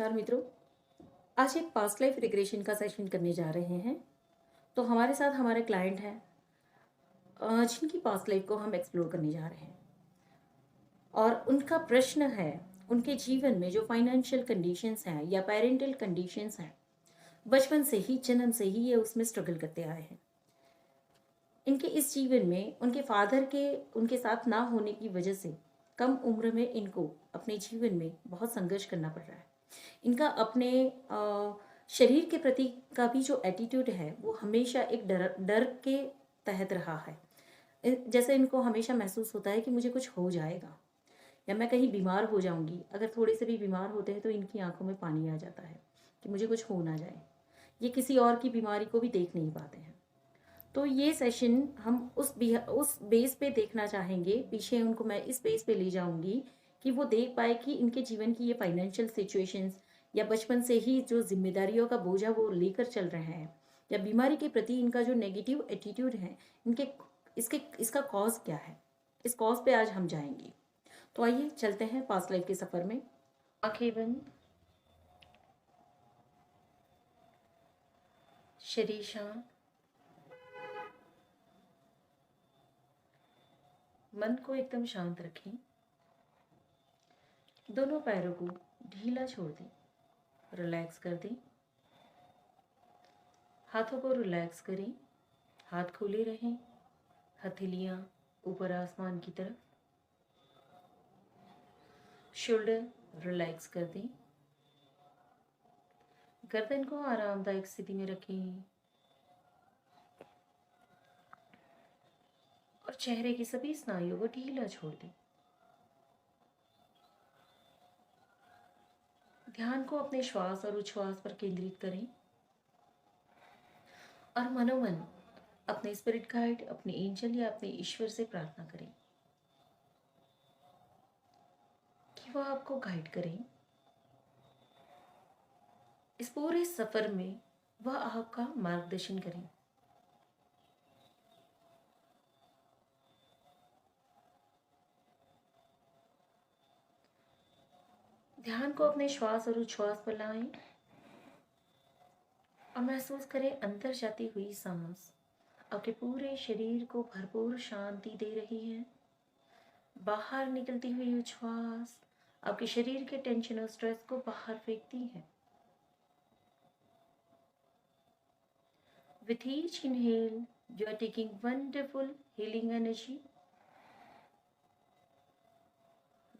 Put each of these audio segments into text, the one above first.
नमस्कार मित्रों। आज एक पास्ट लाइफ रिग्रेशन का सेशन करने जा रहे हैं। तो हमारे साथ हमारे क्लाइंट हैं जिनकी पास्ट लाइफ को हम एक्सप्लोर करने जा रहे हैं और उनका प्रश्न है उनके जीवन में जो फाइनेंशियल कंडीशंस हैं या पेरेंटल कंडीशंस हैं, बचपन से ही जन्म से ही ये उसमें स्ट्रगल करते आए हैं। इनके इस जीवन में उनके फादर के उनके साथ ना होने की वजह से कम उम्र में इनको अपने जीवन में बहुत संघर्ष करना पड़ रहा है। इनका अपने शरीर के प्रति का भी जो एटीट्यूड है वो हमेशा एक डर डर के तहत रहा है। जैसे इनको हमेशा महसूस होता है कि मुझे कुछ हो जाएगा या मैं कहीं बीमार हो जाऊंगी। अगर थोड़े से भी बीमार होते हैं तो इनकी आंखों में पानी आ जाता है कि मुझे कुछ हो ना जाए। ये किसी और की बीमारी को भी देख नहीं पाते हैं। तो ये सेशन हम उस बेस पे देखना चाहेंगे। पीछे उनको मैं इस बेस पे ले जाऊंगी कि वो देख पाए कि इनके जीवन की ये फाइनेंशियल सिचुएशंस या बचपन से ही जो जिम्मेदारियों का बोझा वो लेकर चल रहे हैं या बीमारी के प्रति इनका जो नेगेटिव एटीट्यूड है, इनके इसका कॉज क्या है, इस कॉज पे आज हम जाएंगे। तो आइए चलते हैं पास्ट लाइफ के सफ़र में। आंखें बंद, शरीर शांत, मन को एकदम शांत रखें। दोनों पैरों को ढीला छोड़ दें, रिलैक्स कर दें। हाथों को रिलैक्स करें, हाथ खुले रहें, हथेलियां ऊपर आसमान की तरफ। शोल्डर रिलैक्स कर दें, गर्दन को आरामदायक स्थिति में रखें और चेहरे की सभी स्नायुओं को ढीला छोड़ दें। ध्यान को अपने श्वास और उच्छ्वास पर केंद्रित करें और मनोमन अपने स्पिरिट गाइड, अपने एंजल या अपने ईश्वर से प्रार्थना करें कि वह आपको गाइड करें। इस पूरे सफर में वह आपका मार्गदर्शन करें। ध्यान को अपने श्वास और उच्छ्वास पर लाएं और महसूस करें अंदर जाती हुई सांस आपके पूरे शरीर को भरपूर शांति दे रही है। बाहर निकलती हुई उच्छ्वास आपके शरीर के टेंशन और स्ट्रेस को बाहर फेंकती है। With each inhale, you are taking wonderful healing energy.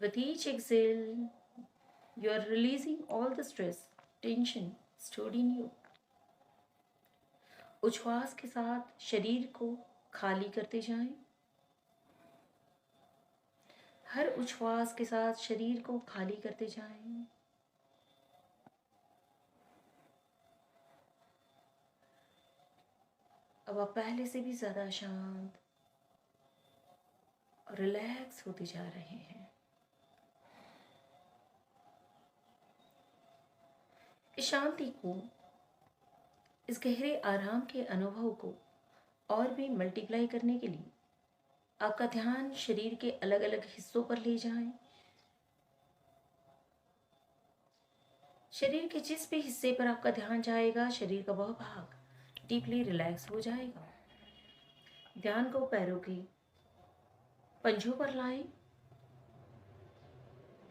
With each exhale, you are releasing all the stress, tension stored in you. उच्छ्वास के साथ शरीर को खाली करते जाएं। हर उच्छ्वास के साथ शरीर को खाली करते जाएं। अब आप पहले से भी ज्यादा शांत और रिलैक्स होते जा रहे हैं। इस शांति को, इस गहरे आराम के अनुभव को और भी मल्टीप्लाई करने के लिए आपका ध्यान शरीर के अलग अलग हिस्सों पर ले जाएं। शरीर के जिस भी हिस्से पर आपका ध्यान जाएगा, शरीर का वह भाग डीपली रिलैक्स हो जाएगा। ध्यान को पैरों के पंजों पर लाएं।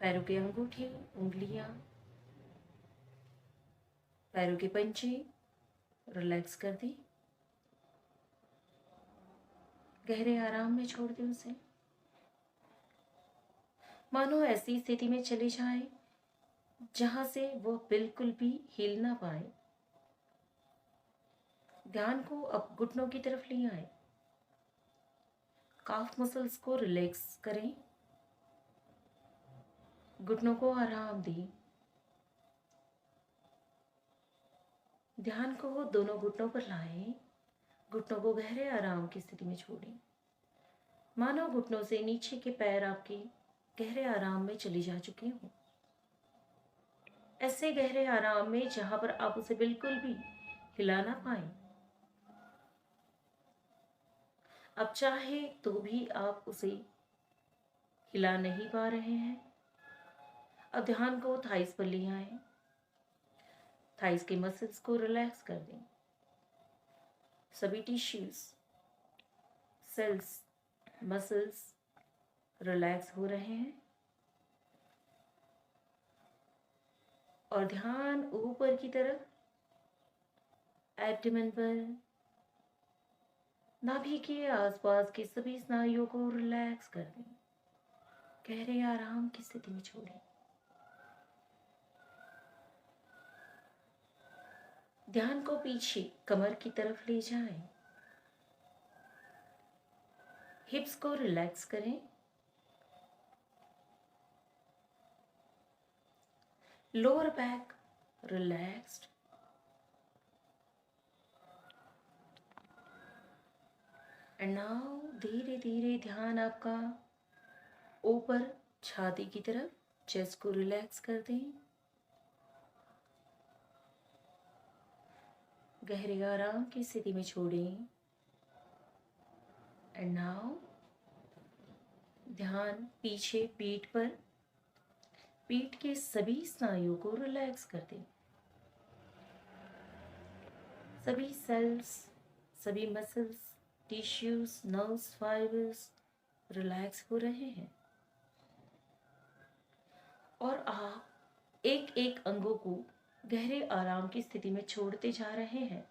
पैरों के अंगूठे, उंगलियां, पैरों के पंजे रिलैक्स कर दें। गहरे आराम में छोड़ दें उसे। मानो ऐसी स्थिति में चले जाएं जहां से वो बिल्कुल भी हिल ना पाए। ध्यान को अब घुटनों की तरफ ले आए। काफ मसल्स को रिलैक्स करें, घुटनों को आराम दें। ध्यान को दोनों घुटनों पर लाएं, घुटनों को गहरे आराम की स्थिति में छोड़ें। मानो घुटनों से नीचे के पैर आपके गहरे आराम में चले जा चुके हों। ऐसे गहरे आराम में जहां पर आप उसे बिल्कुल भी हिला ना पाए। अब चाहे तो भी आप उसे हिला नहीं पा रहे हैं। अब ध्यान को थाइस पर ले आए। थाइस के मसल्स को रिलैक्स कर दें। सभी टिश्यूज, सेल्स, मसल्स रिलैक्स हो रहे हैं और ध्यान ऊपर की तरफ एब्डोमेन पर, नाभि के आसपास के सभी स्नायुओं को रिलैक्स कर दें। गहरे आराम की स्थिति में छोड़ें। ध्यान को पीछे कमर की तरफ ले जाएं। हिप्स को रिलैक्स करें। Lower back relaxed. And now धीरे धीरे ध्यान आपका ऊपर छाती की तरफ, चेस्ट को रिलैक्स कर दें। गहरे आराम की स्थिति में छोड़ें। एंड नाउ ध्यान पीछे पीठ पर, पीठ के सभी स्नायुओं को रिलैक्स कर दें। सभी सेल्स, सभी muscles, tissues, nerves, fibres relax हो रहे हैं और आप एक एक अंगों को गहरे आराम की स्थिति में छोड़ते जा रहे हैं।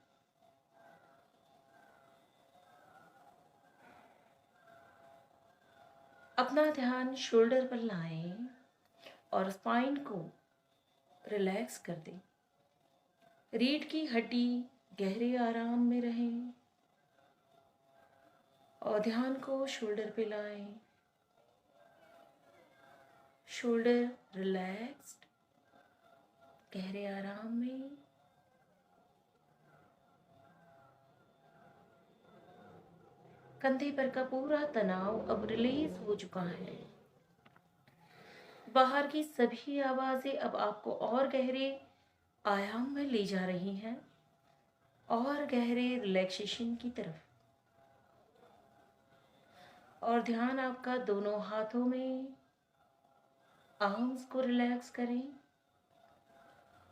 अपना ध्यान शोल्डर पर लाएं और स्पाइन को रिलैक्स कर दें। रीढ़ की हड्डी गहरे आराम में रहे और ध्यान को शोल्डर पे लाएं। शोल्डर रिलैक्स्ड, गहरे आराम में। कंधे पर का पूरा तनाव अब रिलीज हो चुका है। बाहर की सभी आवाजें अब आपको और गहरे आयाम में ले जा रही हैं और गहरे रिलैक्सेशन की तरफ। और ध्यान आपका दोनों हाथों में, आर्म्स को रिलैक्स करें,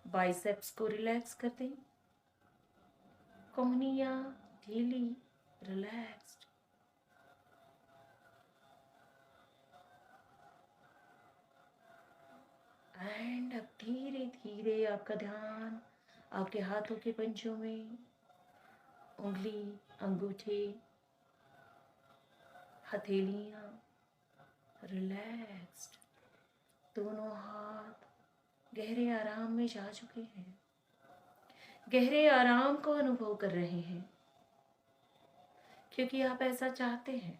बाइसेप्स को रिलैक्स कर दें, कोहनियां ढीली, रिलैक्स्ड। एंड अब धीरे धीरे आपका ध्यान आपके हाथों के पंजों में, उंगली, अंगूठे, हथेलियां रिलैक्स्ड। दोनों हाथ गहरे आराम में जा चुके हैं, गहरे आराम को अनुभव कर रहे हैं क्योंकि आप ऐसा चाहते हैं।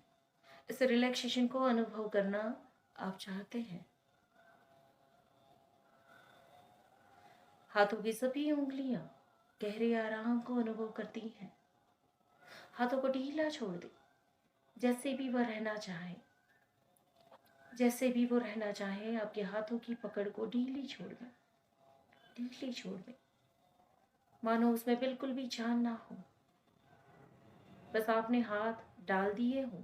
इस रिलैक्सेशन को अनुभव करना आप चाहते हैं। हाथों की सभी उंगलियां गहरे आराम को अनुभव करती हैं। हाथों को ढीला छोड़ दें, जैसे भी वह रहना चाहे, जैसे भी वो रहना चाहे। आपके हाथों की पकड़ को ढीली छोड़ दें, ढीली छोड़ दें, मानो उसमें बिल्कुल भी जान ना हो, बस आपने हाथ डाल दिए हो।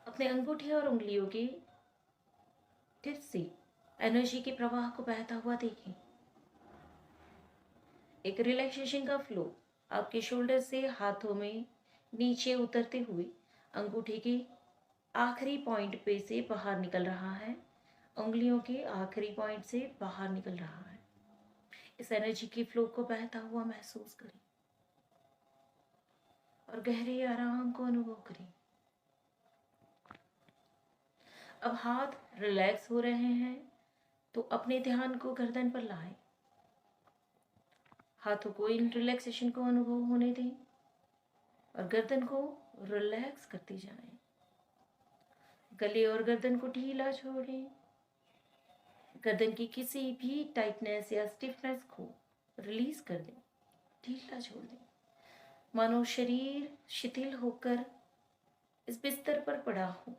अपने अंगूठे और उंगलियों के टिप से एनर्जी के प्रवाह को बहता हुआ देखें। एक रिलैक्सेशन का फ्लो आपके शोल्डर से हाथों में नीचे उतरते हुए अंगूठे के आखिरी पॉइंट पे से बाहर निकल रहा है, उंगलियों के आखिरी पॉइंट से बाहर निकल रहा है। इस एनर्जी के फ्लो को बहता हुआ महसूस करें और गहरे आराम को अनुभव करें। अब हाथ रिलैक्स हो रहे हैं तो अपने ध्यान को गर्दन पर लाएं। हाथों को इन रिलैक्सेशन को अनुभव होने दें और गर्दन को रिलैक्स करते जाएं। गले और गर्दन को ढीला छोड़ें। गर्दन की किसी भी टाइटनेस या स्टिफनेस को रिलीज कर दें, ढीला छोड़ दें, मानो शरीर शिथिल होकर इस बिस्तर पर पड़ा हो।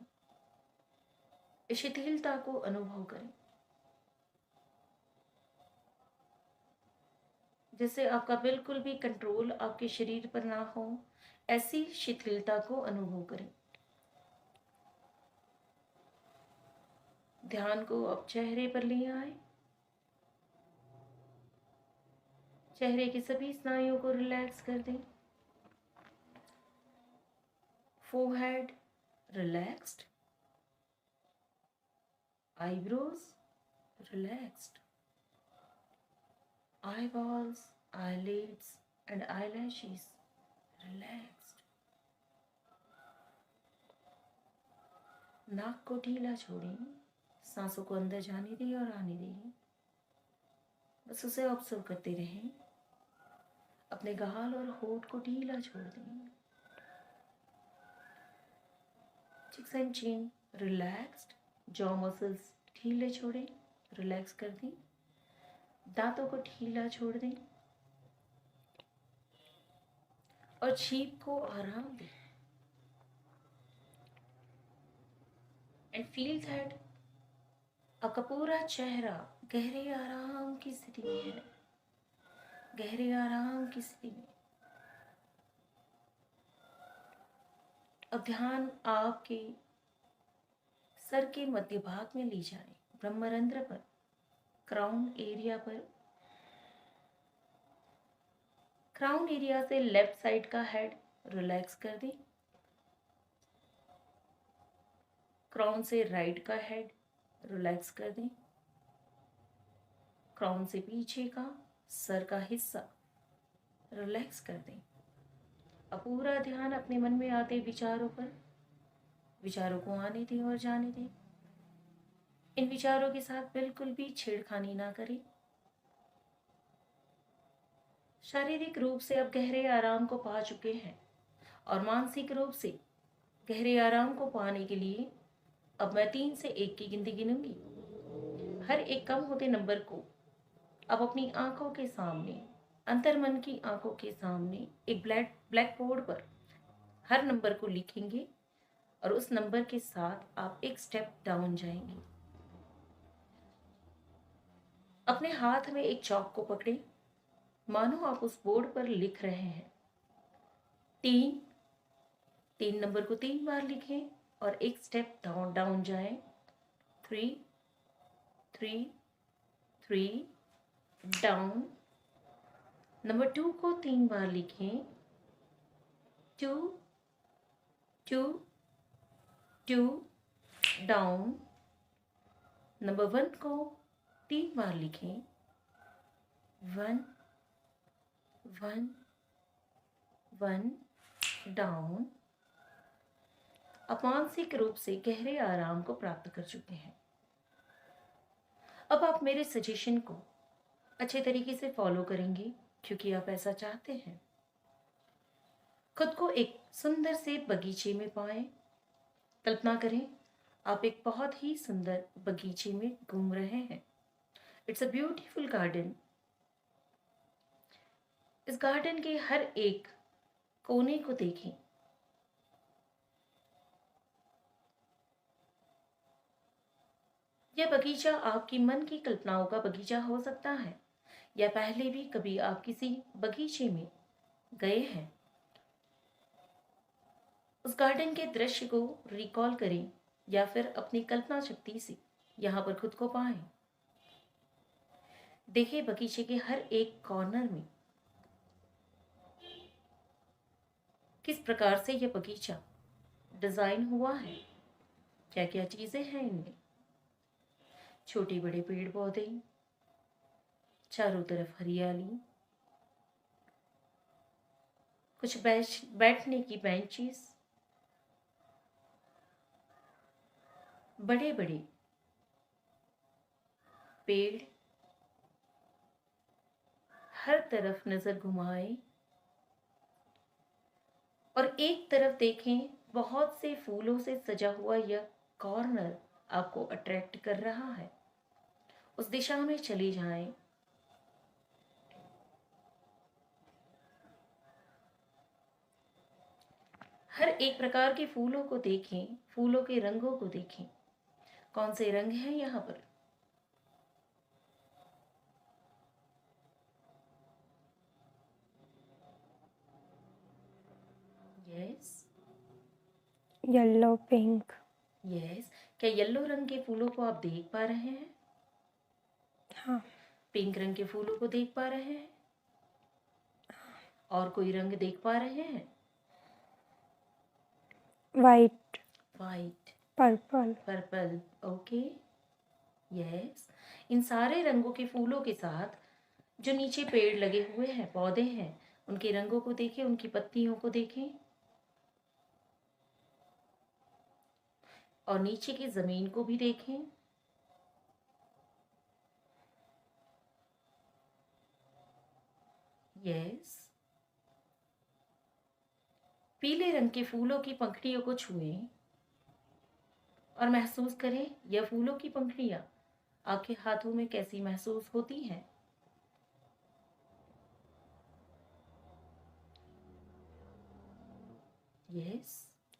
इस शिथिलता को अनुभव करें, जैसे आपका बिल्कुल भी कंट्रोल आपके शरीर पर ना हो, ऐसी शिथिलता को अनुभव करें। ध्यान को अब चेहरे पर ले आए। चेहरे के सभी स्नायुओं को रिलैक्स कर दें। Forehead relaxed, eyebrows relaxed, eyeballs, eyelids and eyelashes relaxed. नाक को ढीला छोड़ें, सांसों को अंदर जाने दें और आने दें। बस उसे ऑब्जर्व करते रहें। अपने गाल और होठ को ढीला छोड़ दें। Cheeks and chin relaxed, jaw muscles ढीले छोड़ें, रिलैक्स कर दें। दांतों को ढीला छोड़ दें और जीभ को आराम दें। एंड फील दैट आपका पूरा चेहरा गहरे आराम की स्थिति में है, गहरे आराम की स्थिति में। अब ध्यान आपके सर के मध्य भाग में ले जाएं, ब्रह्मरंध्र पर, क्राउन एरिया पर। क्राउन एरिया से लेफ्ट साइड का हेड रिलैक्स कर दें। क्राउन से राइट का हेड रिलैक्स कर दें। क्राउन से पीछे का सर का हिस्सा रिलैक्स कर दें। अब पूरा ध्यान अपने मन में आते विचारों पर, विचारों को आने दें और जाने दें। इन विचारों के साथ बिल्कुल भी छेड़खानी ना करें। शारीरिक रूप से अब गहरे आराम को पा चुके हैं और मानसिक रूप से गहरे आराम को पाने के लिए अब मैं 3 से 1 की गिनती गिनूंगी। हर एक कम होते नंबर को अब अपनी आंखों के सामने, अंतर्मन की आंखों के सामने एक ब्लैक बोर्ड पर हर नंबर को लिखेंगे और उस नंबर के साथ आप एक स्टेप डाउन जाएंगे। अपने हाथ में एक चौक को पकड़े, मानो आप उस बोर्ड पर लिख रहे हैं। 3 नंबर को 3 बार लिखें और एक स्टेप डाउन जाएं। 3 3 3 डाउन। नंबर 2 को 3 बार लिखें। 2 2 2 डाउन। नंबर 1 को 3 बार लिखें। 1 1 1 डाउन। आप मानसिक रूप से गहरे आराम को प्राप्त कर चुके हैं। अब आप मेरे सजेशन को अच्छे तरीके से फॉलो करेंगे क्योंकि आप ऐसा चाहते हैं। खुद को एक सुंदर से बगीचे में पाएं। कल्पना करें आप एक बहुत ही सुंदर बगीचे में घूम रहे हैं। It's a beautiful garden. इस गार्डन के हर एक कोने को देखें। यह बगीचा आपकी मन की कल्पनाओं का बगीचा हो सकता है या पहले भी कभी आप किसी बगीचे में गए हैं। उस गार्डन के दृश्य को रिकॉल करें या फिर अपनी कल्पना शक्ति से यहाँ पर खुद को पाएं। देखिए बगीचे के हर एक कॉर्नर में किस प्रकार से यह बगीचा डिजाइन हुआ है, क्या क्या चीजें हैं इनमें। छोटे बड़े पेड़ पौधे, चारों तरफ हरियाली, कुछ बैठने की बेंचेस, बड़े बड़े पेड़। हर तरफ नजर घुमाएं और एक तरफ देखें। बहुत से फूलों से सजा हुआ यह कॉर्नर आपको अट्रैक्ट कर रहा है। उस दिशा में चले जाएं। हर एक प्रकार के फूलों को देखें, फूलों के रंगों को देखें। कौन से रंग हैं यहाँ पर। Yes yellow, pink. यस, क्या येलो रंग के फूलों को आप देख पा रहे हैं? हाँ। पिंक रंग के फूलों को देख पा रहे हैं? और कोई रंग देख पा रहे हैं? White, white, purple. Purple, okay, yes. इन सारे रंगों के फूलों के साथ जो नीचे पेड़ लगे हुए हैं, पौधे हैं, उनके रंगों को देखें, उनकी पत्तियों को देखें और नीचे की जमीन को भी देखें। यस। पीले रंग के फूलों की पंखुड़ियों को छुएं और महसूस करें यह फूलों की पंखुड़ियां आपके हाथों में कैसी महसूस होती हैं। यस,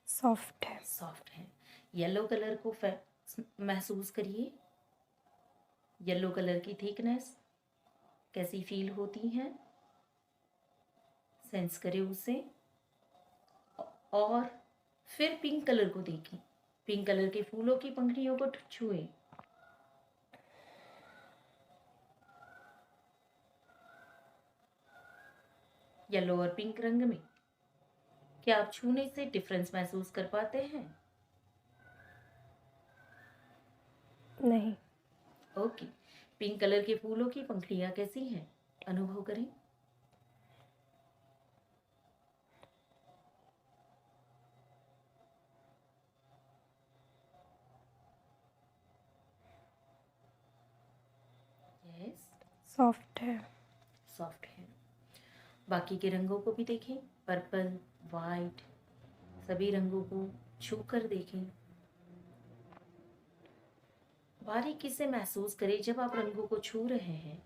सॉफ्ट है। सॉफ्ट है। येलो कलर को महसूस करिए। येलो कलर की थिकनेस कैसी फील होती है, सेंस करें उसे। और फिर पिंक कलर को देखें, पिंक कलर के फूलों की पंखुड़ियों को छुएं। येलो और पिंक रंग में क्या आप छूने से डिफरेंस महसूस कर पाते हैं? नहीं। ओके। पिंक कलर के फूलों की पंखुड़ियां कैसी हैं, अनुभव करें। यस, सॉफ्ट है। सॉफ्ट है। बाकी के रंगों को भी देखें, पर्पल, वाइट, सभी रंगों को छू कर देखें। बारीकी से महसूस करें जब आप रंगों को छू रहे हैं,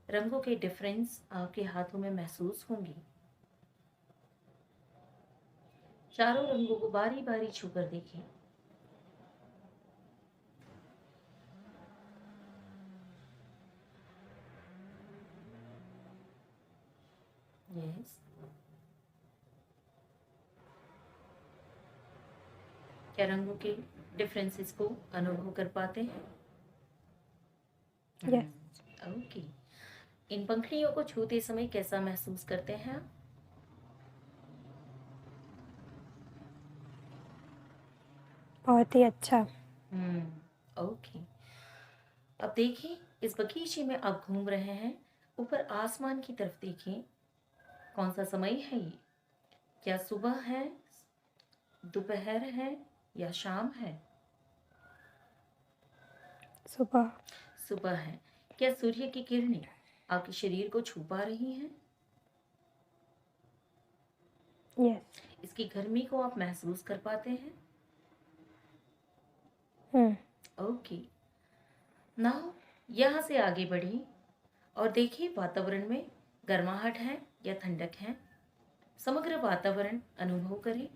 रंगों के डिफरेंस आपके हाथों में महसूस होंगे। चारों रंगों को बारी बारी छू कर देखें। यस। क्या रंगों के डिफरेंसेस को अनुभव कर पाते हैं? यस। ओके। इन पंखुड़ियों को छूते समय कैसा महसूस करते हैं आप? बहुत ही अच्छा। ओके। अब देखिए, इस बगीचे में आप घूम रहे हैं, ऊपर आसमान की तरफ देखें। कौन सा समय है ये? क्या सुबह है, दोपहर है या शाम है? सुबह। सुबह है। क्या सूर्य की किरणें आपके शरीर को छू पा रही हैं? यस। इसकी गर्मी को आप महसूस कर पाते हैं? ओके। नाउ यहाँ से आगे बढ़ी और देखिए वातावरण में गर्माहट है या ठंडक है। समग्र वातावरण अनुभव करें।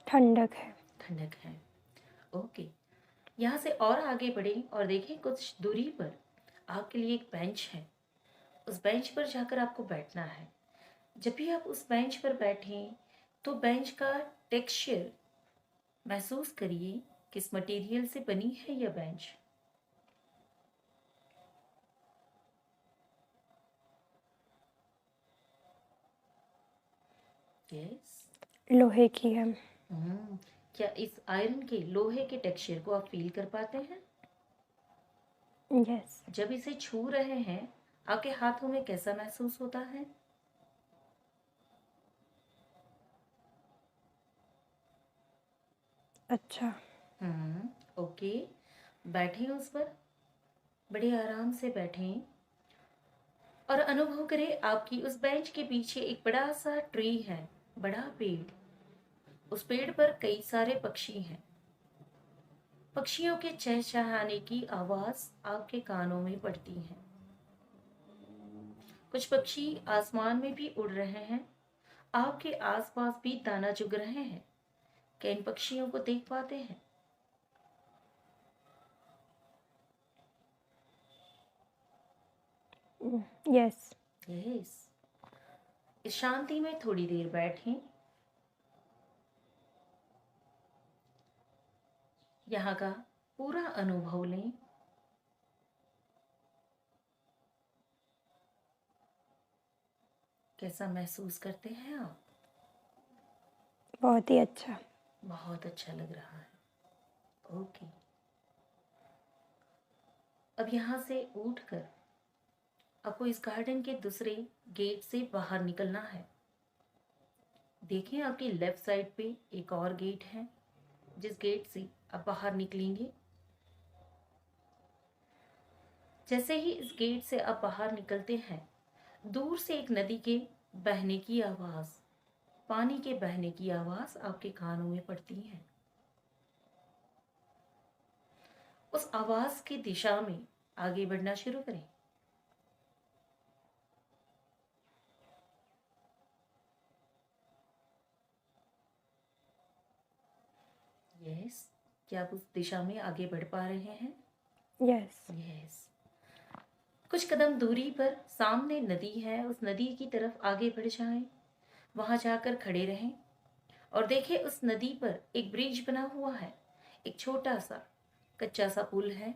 ठंडक है। ठंडक है, ओके। यहाँ से और आगे बढ़ें और देखें कुछ दूरी पर आपके लिए एक बेंच है। उस बेंच पर जाकर आपको बैठना है। जब भी आप उस बेंच पर बैठें तो बेंच का टेक्सचर महसूस करिए, किस मटेरियल से बनी है यह बेंच। यस। लोहे की है। क्या इस आयरन के लोहे के टेक्सचर को आप फील कर पाते हैं? यस। जब इसे छू रहे हैं आपके हाथों में कैसा महसूस होता है? अच्छा। ओके। बैठें उस पर, बड़े आराम से बैठें और अनुभव करें आपकी उस बेंच के पीछे एक बड़ा सा ट्री है, बड़ा पेड़। उस पेड़ पर कई सारे पक्षी हैं। पक्षियों के चहचहाने की आवाज आपके कानों में पड़ती है। कुछ पक्षी आसमान में भी उड़ रहे हैं, आपके आसपास भी दाना चुग रहे हैं। क्या इन पक्षियों को देख पाते हैं? यस। यस। इस शांति में थोड़ी देर बैठें यहाँ का पूरा अनुभव लें। कैसा महसूस करते हैं आप? बहुत ही अच्छा। बहुत अच्छा लग रहा है। ओके। अब यहाँ से उठकर आपको इस गार्डन के दूसरे गेट से बाहर निकलना है। देखिए आपकी लेफ्ट साइड पे एक और गेट है, जिस गेट से आप बाहर निकलेंगे। जैसे ही इस गेट से आप बाहर निकलते हैं, दूर से एक नदी के बहने की आवाज, पानी के बहने की आवाज आपके कानों में पड़ती है। उस आवाज की दिशा में आगे बढ़ना शुरू करें। यस, क्या आप उस दिशा में आगे बढ़ पा रहे हैं? यस। यस। कुछ कदम दूरी पर सामने नदी है, उस नदी की तरफ आगे बढ़ जाएं। वहां जाकर खड़े रहें और देखिए उस नदी पर एक ब्रिज बना हुआ है, एक छोटा सा कच्चा सा पुल है।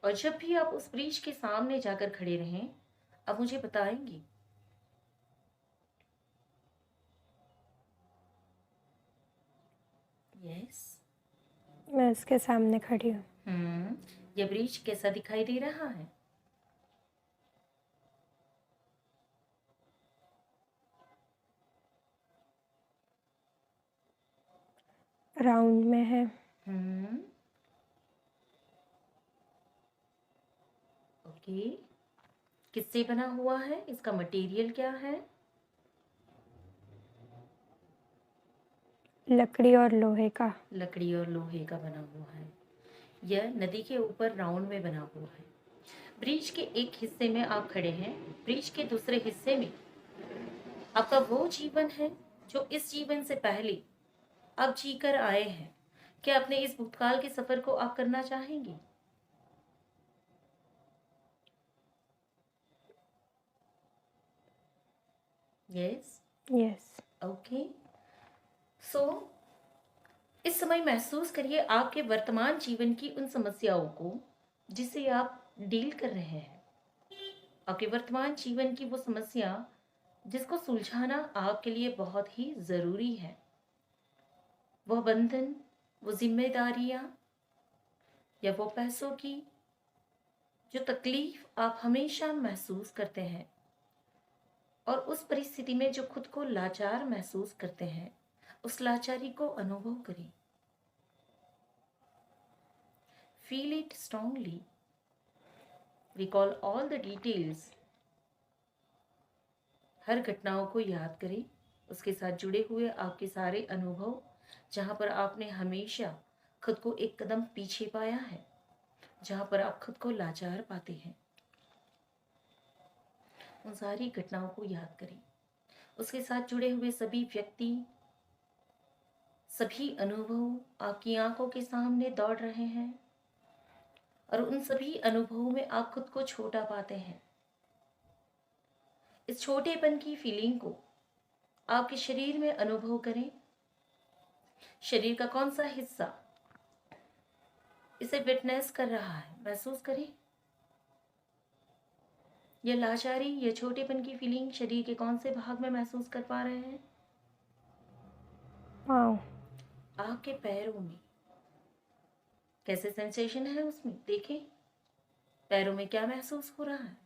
और जब भी आप उस ब्रिज के सामने जाकर खड़े रहें, आप मुझे बताएंगी। यस। मैं उसके सामने खड़ी हूँ। यह ब्रिज कैसा दिखाई दे रहा है? राउंड में है। ओके। किससे बना हुआ है? इसका मटेरियल क्या है? लकड़ी और लोहे का। लकड़ी और लोहे का बना हुआ है। यह नदी के ऊपर राउंड में बना हुआ है। ब्रिज के एक हिस्से में आप खड़े हैं, ब्रिज के दूसरे हिस्से में आपका वो जीवन है जो इस जीवन से पहले आप जीकर आए हैं। क्या अपने इस भूतकाल के सफर को आप करना चाहेंगे? यस। यस। ओके। सो इस समय महसूस करिए आपके वर्तमान जीवन की उन समस्याओं को जिसे आप डील कर रहे हैं। आपके वर्तमान जीवन की वो समस्या जिसको सुलझाना आपके लिए बहुत ही जरूरी है। वह बंधन, वो जिम्मेदारियां या वो पैसों की जो तकलीफ आप हमेशा महसूस करते हैं और उस परिस्थिति में जो खुद को लाचार महसूस करते हैं, उस लाचारी को अनुभव करें। Feel it strongly. Recall all the details. हर घटनाओं को याद करें, उसके साथ जुड़े हुए आपके सारे अनुभव जहां पर आपने हमेशा खुद को एक कदम पीछे पाया है, जहां पर आप खुद को लाचार पाते हैं, उन सारी घटनाओं को याद करें। उसके साथ जुड़े हुए सभी व्यक्ति, सभी अनुभव आपकी आंखों के सामने दौड़ रहे हैं और उन सभी अनुभवों में आप खुद को छोटा पाते हैं। इस छोटेपन की फीलिंग को आपके शरीर में अनुभव करें। शरीर का कौन सा हिस्सा इसे विटनेस कर रहा है, महसूस करें। यह लाचारी, यह छोटेपन की फीलिंग शरीर के कौन से भाग में महसूस कर पा रहे हैं? पाँव। आपके पैरों में कैसे सेंसेशन है उसमें देखें। पैरों में क्या महसूस हो रहा है?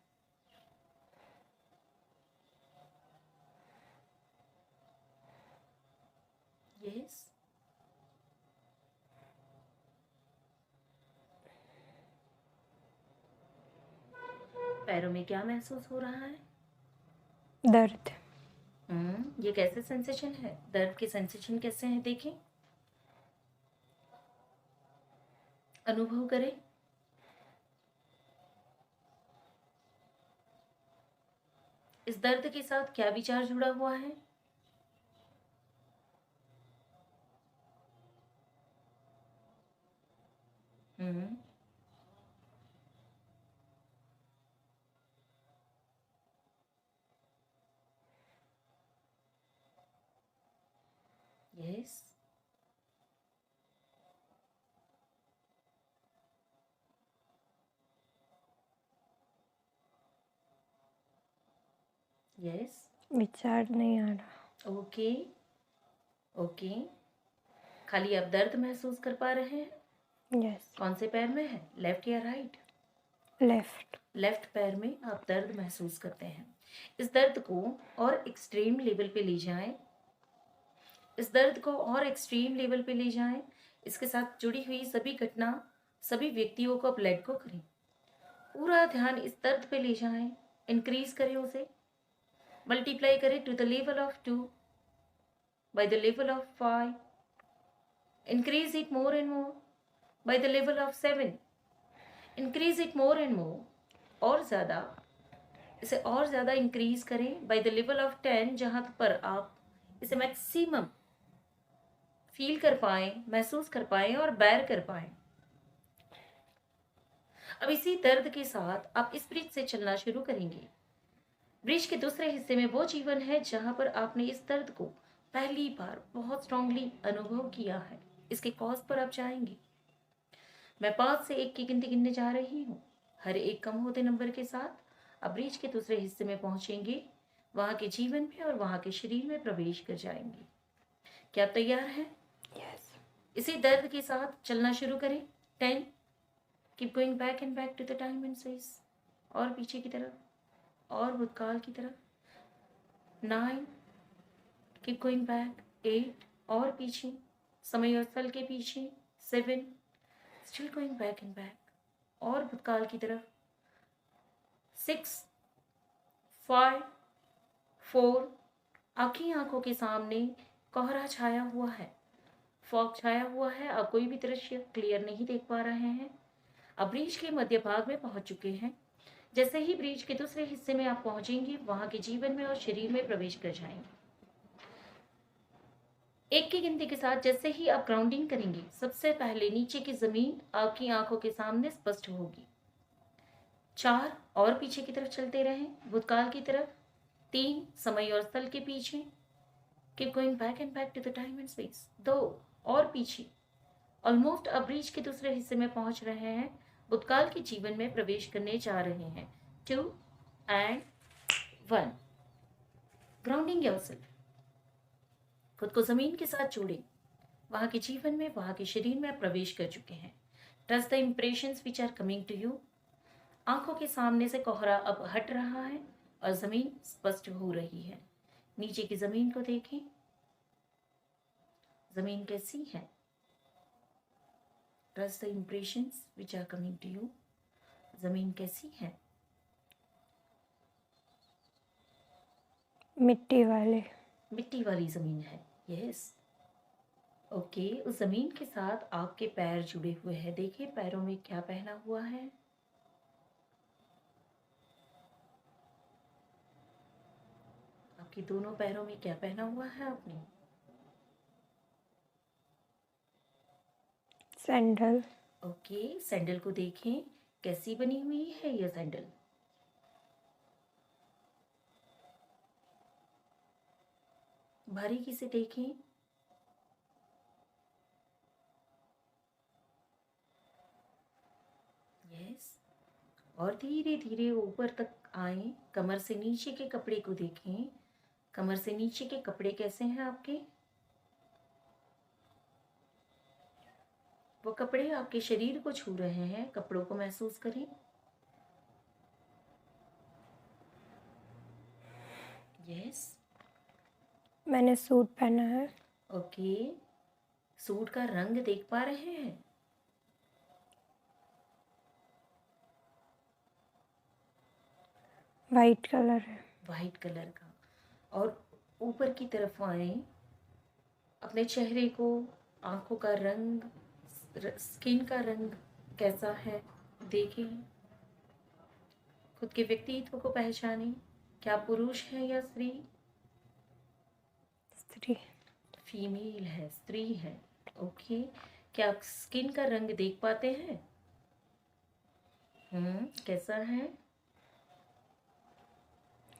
यस। पैरों में क्या महसूस हो रहा है? दर्द। ये कैसे सेंसेशन है? दर्द के सेंसेशन कैसे हैं देखें, अनुभव करें। इस दर्द के साथ क्या विचार जुड़ा हुआ है? हम्म यस, यस, विचार नहीं आ रहा। Okay, okay. खाली आप दर्द महसूस कर पा रहे हैं? यस। कौन से पैर में है, लेफ्ट या राइट? लेफ्ट। लेफ्ट पैर में आप दर्द महसूस करते हैं। इस दर्द को और एक्सट्रीम लेवल पे ले जाएं। इस दर्द को और एक्सट्रीम लेवल पे ले जाएं। इसके साथ जुड़ी हुई सभी घटना, सभी व्यक्तियों को अब लेट गो करें। पूरा ध्यान इस दर्द पे ले जाएं। इंक्रीज करें उसे, मल्टीप्लाई करें to the level of 2, by the level of 5, increase it more and more by the level of 7, increase it more and more, और ज़्यादा, इसे और ज़्यादा इंक्रीज करें by the level of 10, जहाँ पर आप इसे मैक्सिमम फील कर पाएं, महसूस कर पाएं और बैर कर पाएं। अब इसी दर्द के साथ आप इस ब्रिज से चलना शुरू करेंगे। ब्रिज के दूसरे हिस्से में वो जीवन है जहां पर आपने इस दर्द को पहली बार बहुत स्ट्रांगली अनुभव किया है। इसके कॉज पर आप जाएंगे। मैं 5 से 1 की गिनती गिनने जा रही हूँ। हर एक कम होते नंबर के साथ आप ब्रिज के दूसरे हिस्से में पहुंचेंगे, वहां के जीवन में और वहां के शरीर में प्रवेश कर जाएंगे। क्या आप तैयार हैं? यस। इसी दर्द के साथ चलना शुरू करें। 10, keep going back and back to the time and space, और पीछे की तरफ और भूतकाल की तरफ। 9, कीप गोइंग बैक। 8, और पीछे, समय और स्थल के पीछे। 7, still going back and back, और भूतकाल की तरफ। 6, 5, 4, आपकी आंखों के सामने कोहरा छाया हुआ है, फॉग छाया हुआ है। आप कोई भी दृश्य क्लियर नहीं देख पा रहे हैं। अब ब्रिज के मध्य भाग में पहुंच चुके हैं। जैसे ही ब्रिज के दूसरे हिस्से में आप पहुंचेंगे, वहां के जीवन में और शरीर में प्रवेश कर जाएंगे। 1 की गिनती के साथ जैसे ही आप ग्राउंडिंग करेंगे, सबसे पहले नीचे की जमीन आपकी आंखों के सामने स्पष्ट होगी। 4, और पीछे की तरफ चलते रहें, भूतकाल की तरफ। 3, समय और स्थल के पीछे। Keep going back and back to the time and space. 2, और पीछे। ऑलमोस्ट अब ब्रिज के दूसरे हिस्से में पहुंच रहे हैं। भूतकाल के जीवन में प्रवेश करने जा रहे हैं। 2 and 1, ग्राउंडिंग योरसेल्फ। खुद को जमीन के साथ जोड़ें। वहां के जीवन में, वहां के शरीर में आप प्रवेश कर चुके हैं। Touch the impressions which are coming to you. आंखों के सामने से कोहरा अब हट रहा है और जमीन स्पष्ट हो रही है। नीचे की जमीन को देखें। जमीन कैसी है? Touch the impressions which are coming to you. जमीन कैसी है? मिट्टी वाले। मिट्टी वाली जमीन है। Yes, okay. उस जमीन के साथ आपके पैर जुड़े हुए हैं। देखिए पैरों में क्या पहना हुआ है। आपके दोनों पैरों में क्या पहना हुआ है आपने? सैंडल। ओके, सैंडल को देखें, कैसी बनी हुई है यह सैंडल? बारीकी से देखें। यस, और धीरे धीरे ऊपर तक आए। कमर से नीचे के कपड़े को देखें। कमर से नीचे के कपड़े कैसे हैं आपके? वो कपड़े आपके शरीर को छू रहे हैं। कपड़ों को महसूस करें। यस, मैंने सूट पहना है। ओके। सूट का रंग देख पा रहे हैं? वाइट कलर है। वाइट कलर का। और ऊपर की तरफ आए। अपने चेहरे को, आंखों का रंग, स्किन का रंग कैसा है देखें। खुद के व्यक्तित्व को पहचानें। क्या पुरुष है या स्त्री? स्त्री। फीमेल है, स्त्री है। ओके। क्या आप स्किन का रंग देख पाते हैं? कैसा है?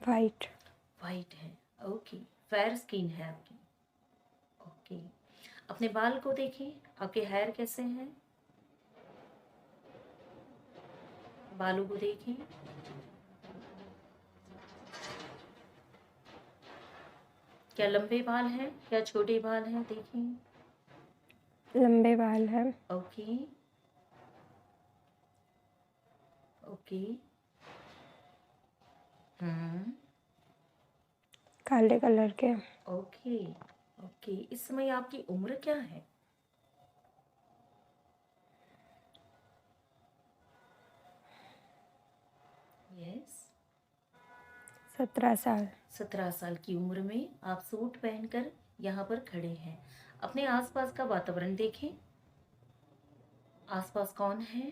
वाइट। वाइट है। ओके, फेयर स्किन है आपकी। ओके, अपने बाल को देखें, आपके हेयर कैसे हैं, बालों को देखें। क्या लंबे बाल हैं या छोटे बाल हैं, देखें। लंबे बाल हैं। Okay okay. हम्म। काले कलर के। Okay okay. इस समय आपकी उम्र क्या है? यस। 17 साल। 17 साल की उम्र में आप सूट पहनकर यहाँ पर खड़े हैं। अपने आसपास का वातावरण देखें, आसपास कौन है?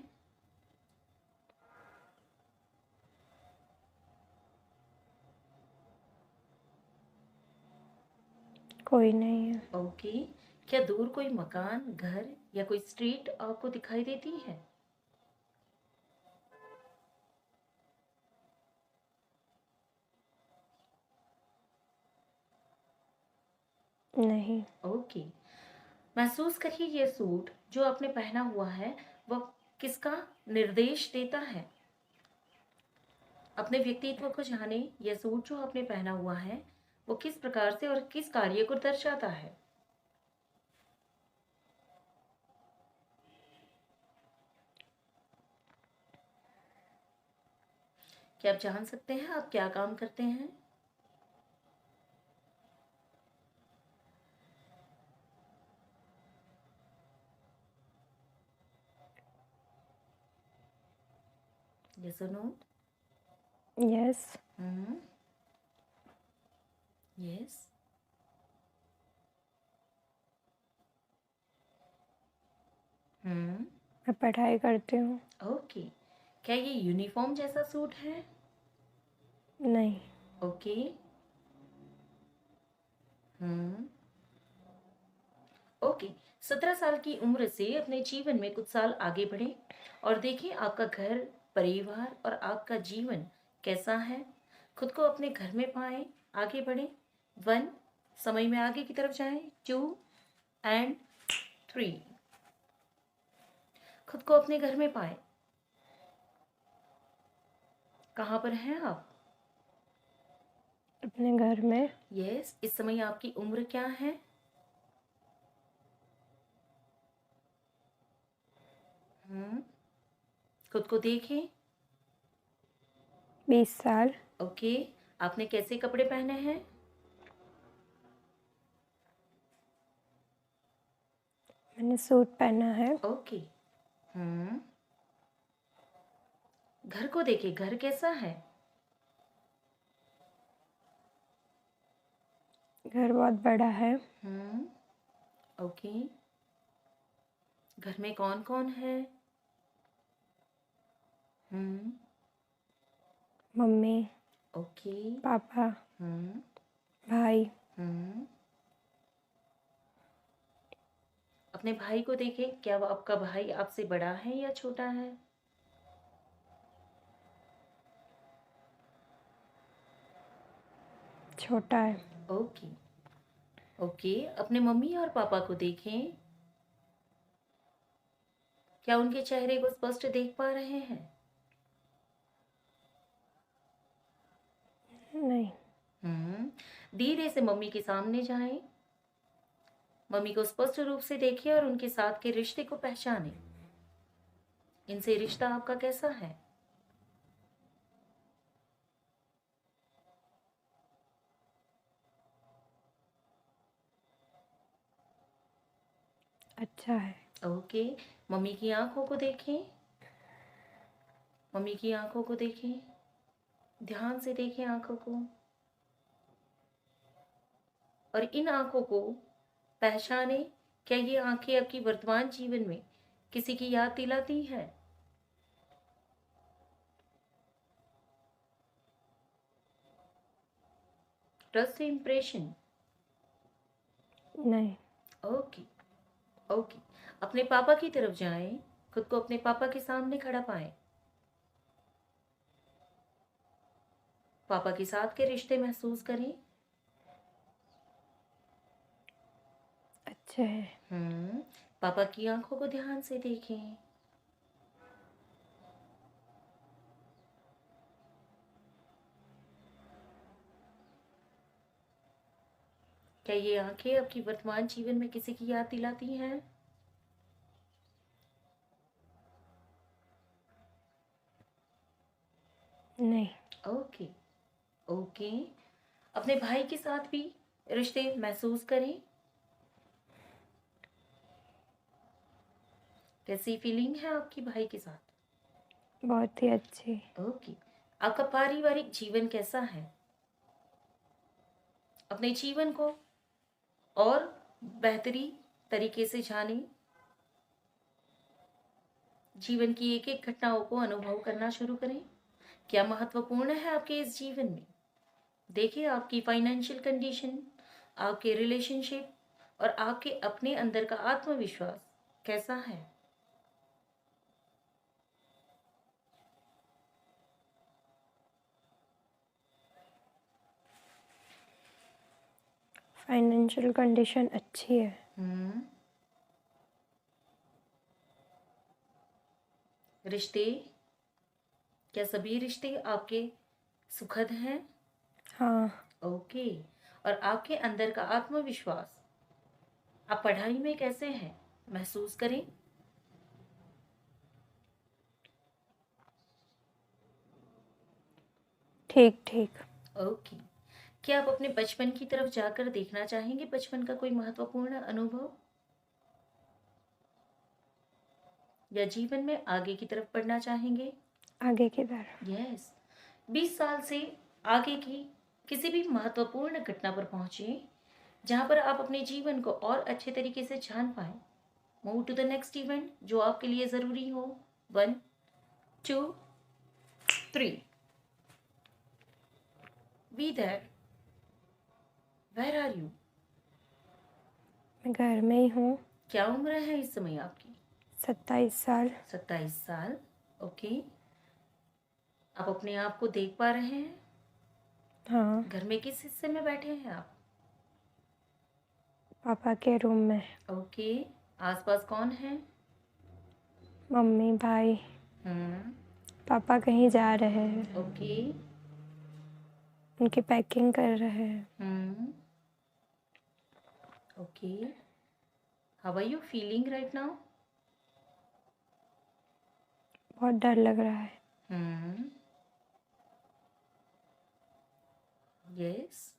कोई नहीं है। ओके। क्या दूर कोई मकान, घर या कोई स्ट्रीट आपको दिखाई देती है? नहीं। ओके। महसूस करिए ये सूट जो आपने पहना हुआ है वह किसका निर्देश देता है। अपने व्यक्तित्व को जाने, यह सूट जो आपने पहना हुआ है वो किस प्रकार से और किस कार्य को दर्शाता है। क्या आप जान सकते हैं आप क्या काम करते हैं? यस और नो? यस। हम्म। यस। हम्म। मैं पढ़ाई करती हूँ। ओके। क्या ये यूनिफॉर्म जैसा सूट है? नहीं। ओके। हम्म। ओके। 17 साल की उम्र से अपने जीवन में कुछ साल आगे बढ़े और देखें आपका घर, परिवार और आपका जीवन कैसा है। खुद को अपने घर में पाएं, आगे बढ़े। 1, समय में आगे की तरफ जाएं। 2 एंड 3, खुद को अपने घर में पाएं। कहाँ पर हैं आप? अपने घर में। यस। इस समय आपकी उम्र क्या है? हम्म। खुद को देखें। 20 साल। ओके। आपने कैसे कपड़े पहने हैं? मैंने सूट पहना है। ओके। हम्म। घर को देखिए, घर कैसा है? घर बहुत बड़ा है। हम्म। ओके। घर में कौन कौन है? हम्म। Mummy, okay. पापा, हम्म। भाई। हम्म। अपने भाई को देखें, क्या वो आपका भाई आपसे बड़ा है या छोटा है? छोटा है। Okay okay. अपने मम्मी और पापा को देखें, क्या उनके चेहरे को स्पष्ट देख पा रहे हैं? नहीं। हम्म। धीरे से मम्मी के सामने जाएं, मम्मी को स्पष्ट रूप से देखें और उनके साथ के रिश्ते को पहचानें। इनसे रिश्ता आपका कैसा है? अच्छा है। ओके। मम्मी की आंखों को देखें, मम्मी की आंखों को देखें, ध्यान से देखें आंखों को और इन आंखों को पहचाने। क्या ये आंखें आपकी वर्तमान जीवन में किसी की याद दिलाती है? Trust impression? नहीं। Okay okay. अपने पापा की तरफ जाएं, खुद को अपने पापा के सामने खड़ा पाएं। पापा के साथ के रिश्ते महसूस करें। अच्छे हैं। पापा की आंखों को ध्यान से देखें। क्या ये आंखें आपकी वर्तमान जीवन में किसी की याद दिलाती हैं? नहीं। Okay, okay. अपने भाई के साथ भी रिश्ते महसूस करें। कैसी फीलिंग है आपकी भाई के साथ? बहुत ही अच्छी। ओके। आपका पारिवारिक जीवन कैसा है? अपने जीवन को और बेहतरी तरीके से जानें। जीवन की एक एक घटनाओं को अनुभव करना शुरू करें। क्या महत्वपूर्ण है आपके इस जीवन में? देखिए आपकी फाइनेंशियल कंडीशन, आपके रिलेशनशिप और आपके अपने अंदर का आत्मविश्वास कैसा है। फाइनेंशियल कंडीशन अच्छी है। रिश्ते, क्या सभी रिश्ते आपके सुखद हैं? हाँ। ओके। और आपके अंदर का आत्मविश्वास, आप पढ़ाई में कैसे हैं महसूस करें। ठीक ठीक। ओके। क्या आप अपने बचपन की तरफ जाकर देखना चाहेंगे? बचपन का कोई महत्वपूर्ण अनुभव, या जीवन में आगे की तरफ बढ़ना चाहेंगे? आगे की तरफ। यस। 20 साल से आगे की किसी भी महत्वपूर्ण घटना पर पहुंचे जहां पर आप अपने जीवन को और अच्छे तरीके से जान पाए। Move to the next event जो आपके लिए जरूरी हो। 1 2 3। Be there. Where are you? मैं घर में ही हूँ। क्या उम्र है इस समय आपकी? 27 साल। 27 साल। ओके। आप अपने आप को देख पा रहे हैं? हाँ। घर में किस हिस्से में बैठे हैं आप? पापा के रूम में। ओके। आसपास कौन है? मम्मी भाई। हम्म। पापा कहीं जा रहे हैं। ओके। उनकी पैकिंग कर रहे हैं। Hmm. Okay. How are you feeling right now? बहुत डर लग रहा है। हम्म। Yes,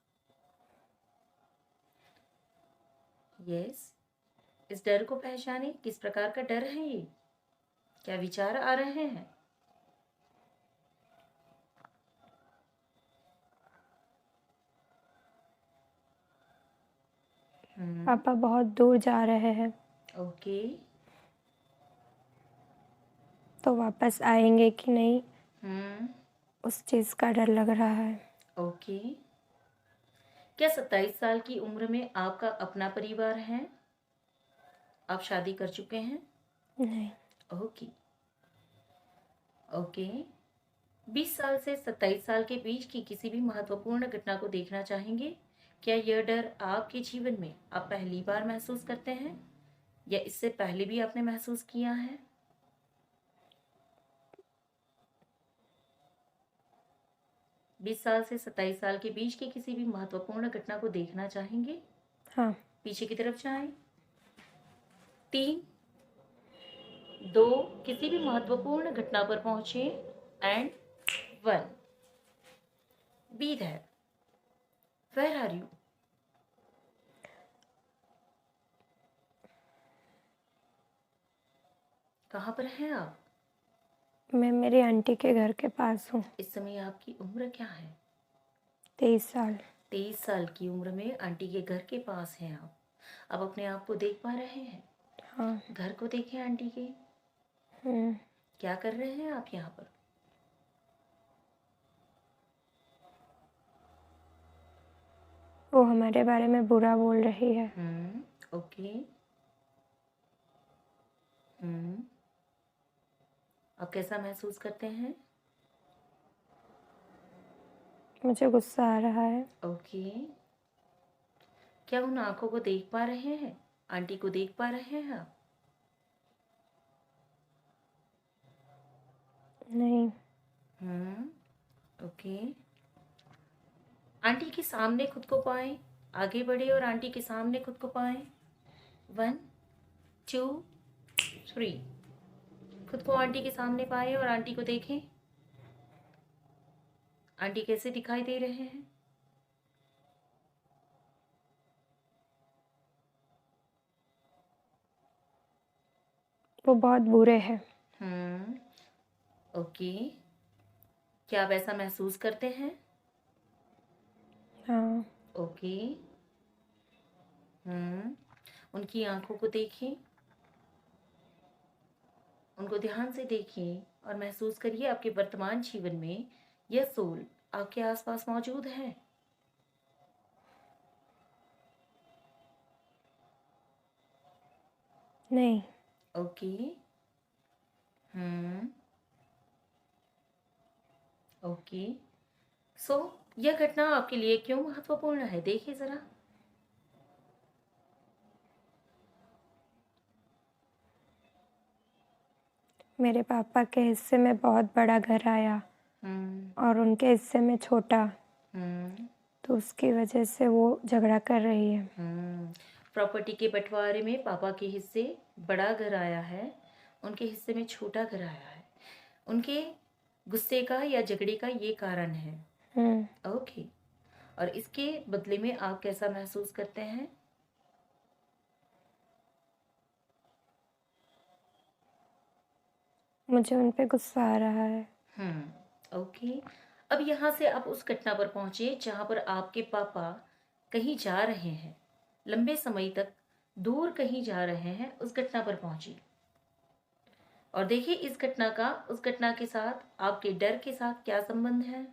yes. इस डर को पहचाने, किस प्रकार का डर है ये? क्या विचार आ रहे हैं? पापा बहुत दूर जा रहे हैं, ओके। तो वापस आएंगे कि नहीं, हम्म। उस चीज़ का डर लग रहा है। ओके। क्या 27 साल की उम्र में आपका अपना परिवार है? आप शादी कर चुके हैं? नहीं। Okay, okay. 20 साल से 27 साल के बीच की किसी भी महत्वपूर्ण घटना को देखना चाहेंगे? क्या यह डर आपके जीवन में आप पहली बार महसूस करते हैं, या इससे पहले भी आपने महसूस किया है? बीस साल से 27 साल के बीच की किसी भी महत्वपूर्ण घटना को देखना चाहेंगे? हाँ। पीछे की तरफ जाएं। 3 2, किसी भी महत्वपूर्ण घटना पर पहुंचे and 1। Be there. Where are you? कहाँ पर हैं आप? मैं मेरी आंटी के घर के पास हूँ। इस समय आपकी उम्र क्या है? 23 साल। 23 साल की उम्र में आंटी के घर के पास हैं आप। अब अपने आप को देख पा रहे हैं? हाँ। घर को देखें आंटी के। क्या कर रहे हैं आप यहाँ पर? वो हमारे बारे में बुरा बोल रही है। ओके। आप कैसा महसूस करते हैं? मुझे गुस्सा आ रहा है। ओके। क्या उन आंखों को देख पा रहे हैं? आंटी को देख पा रहे हैं आप? नहीं। ओके। आंटी के सामने खुद को पाएं, आगे बढ़े और आंटी के सामने खुद को पाएं। 1 2 3। खुद को आंटी के सामने पाएं और आंटी को देखें। आंटी कैसे दिखाई दे रहे हैं? वो बहुत बुरे हैं। ओके। क्या आप ऐसा महसूस करते हैं? हाँ। ओके। उनकी आंखों को देखें, उनको ध्यान से देखिए और महसूस करिए आपके वर्तमान जीवन में यह सोल आपके आसपास मौजूद है। नहीं। ओके। ओके। सो यह घटना आपके लिए क्यों महत्वपूर्ण है, देखिए जरा। मेरे पापा के हिस्से में बहुत बड़ा घर आया और उनके हिस्से में छोटा, तो उसकी वजह से वो झगड़ा कर रही है। प्रॉपर्टी के बंटवारे में पापा के हिस्से बड़ा घर आया है, उनके हिस्से में छोटा घर आया है। उनके गुस्से का या झगड़े का ये कारण है। ओके। और इसके बदले में आप कैसा महसूस करते हैं? मुझे उन पे गुस्सा आ रहा है। ओके। अब यहाँ से आप उस घटना पर पहुंचे जहां पर आपके पापा कहीं जा रहे हैं, लंबे समय तक दूर कहीं जा रहे हैं, उस घटना पर पहुंचिए और देखिए इस घटना का उस घटना के साथ आपके डर के साथ क्या संबंध है।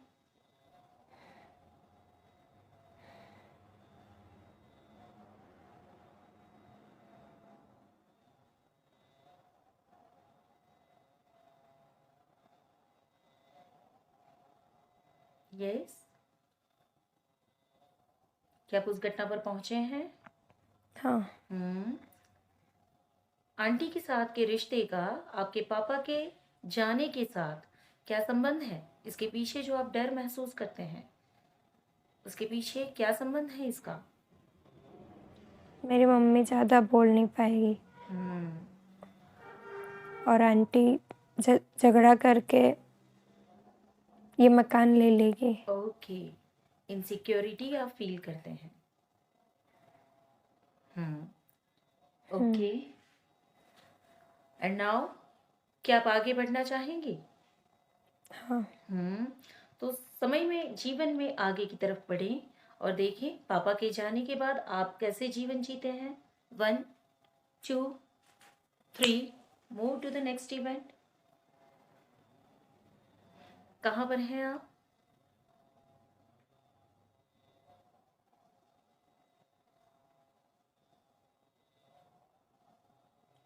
यस। क्या आप उस घटना पर पहुंचे हैं? हाँ। आंटी के साथ के रिश्ते का आपके पापा के जाने के साथ क्या संबंध है? इसके पीछे जो आप डर महसूस करते हैं, उसके पीछे क्या संबंध है इसका? मेरी मम्मी ज़्यादा बोल नहीं पाएगी और आंटी झगड़ा करके ये मकान ले लेगी। ओके। इनसिक्योरिटी आप फील करते हैं। ओके। एंड नाउ क्या आप आगे बढ़ना चाहेंगे? हाँ। तो समय में जीवन में आगे की तरफ बढ़ें और देखें पापा के जाने के बाद आप कैसे जीवन जीते हैं। 1 2 3। Move to the next event. कहाँ पर हैं आप?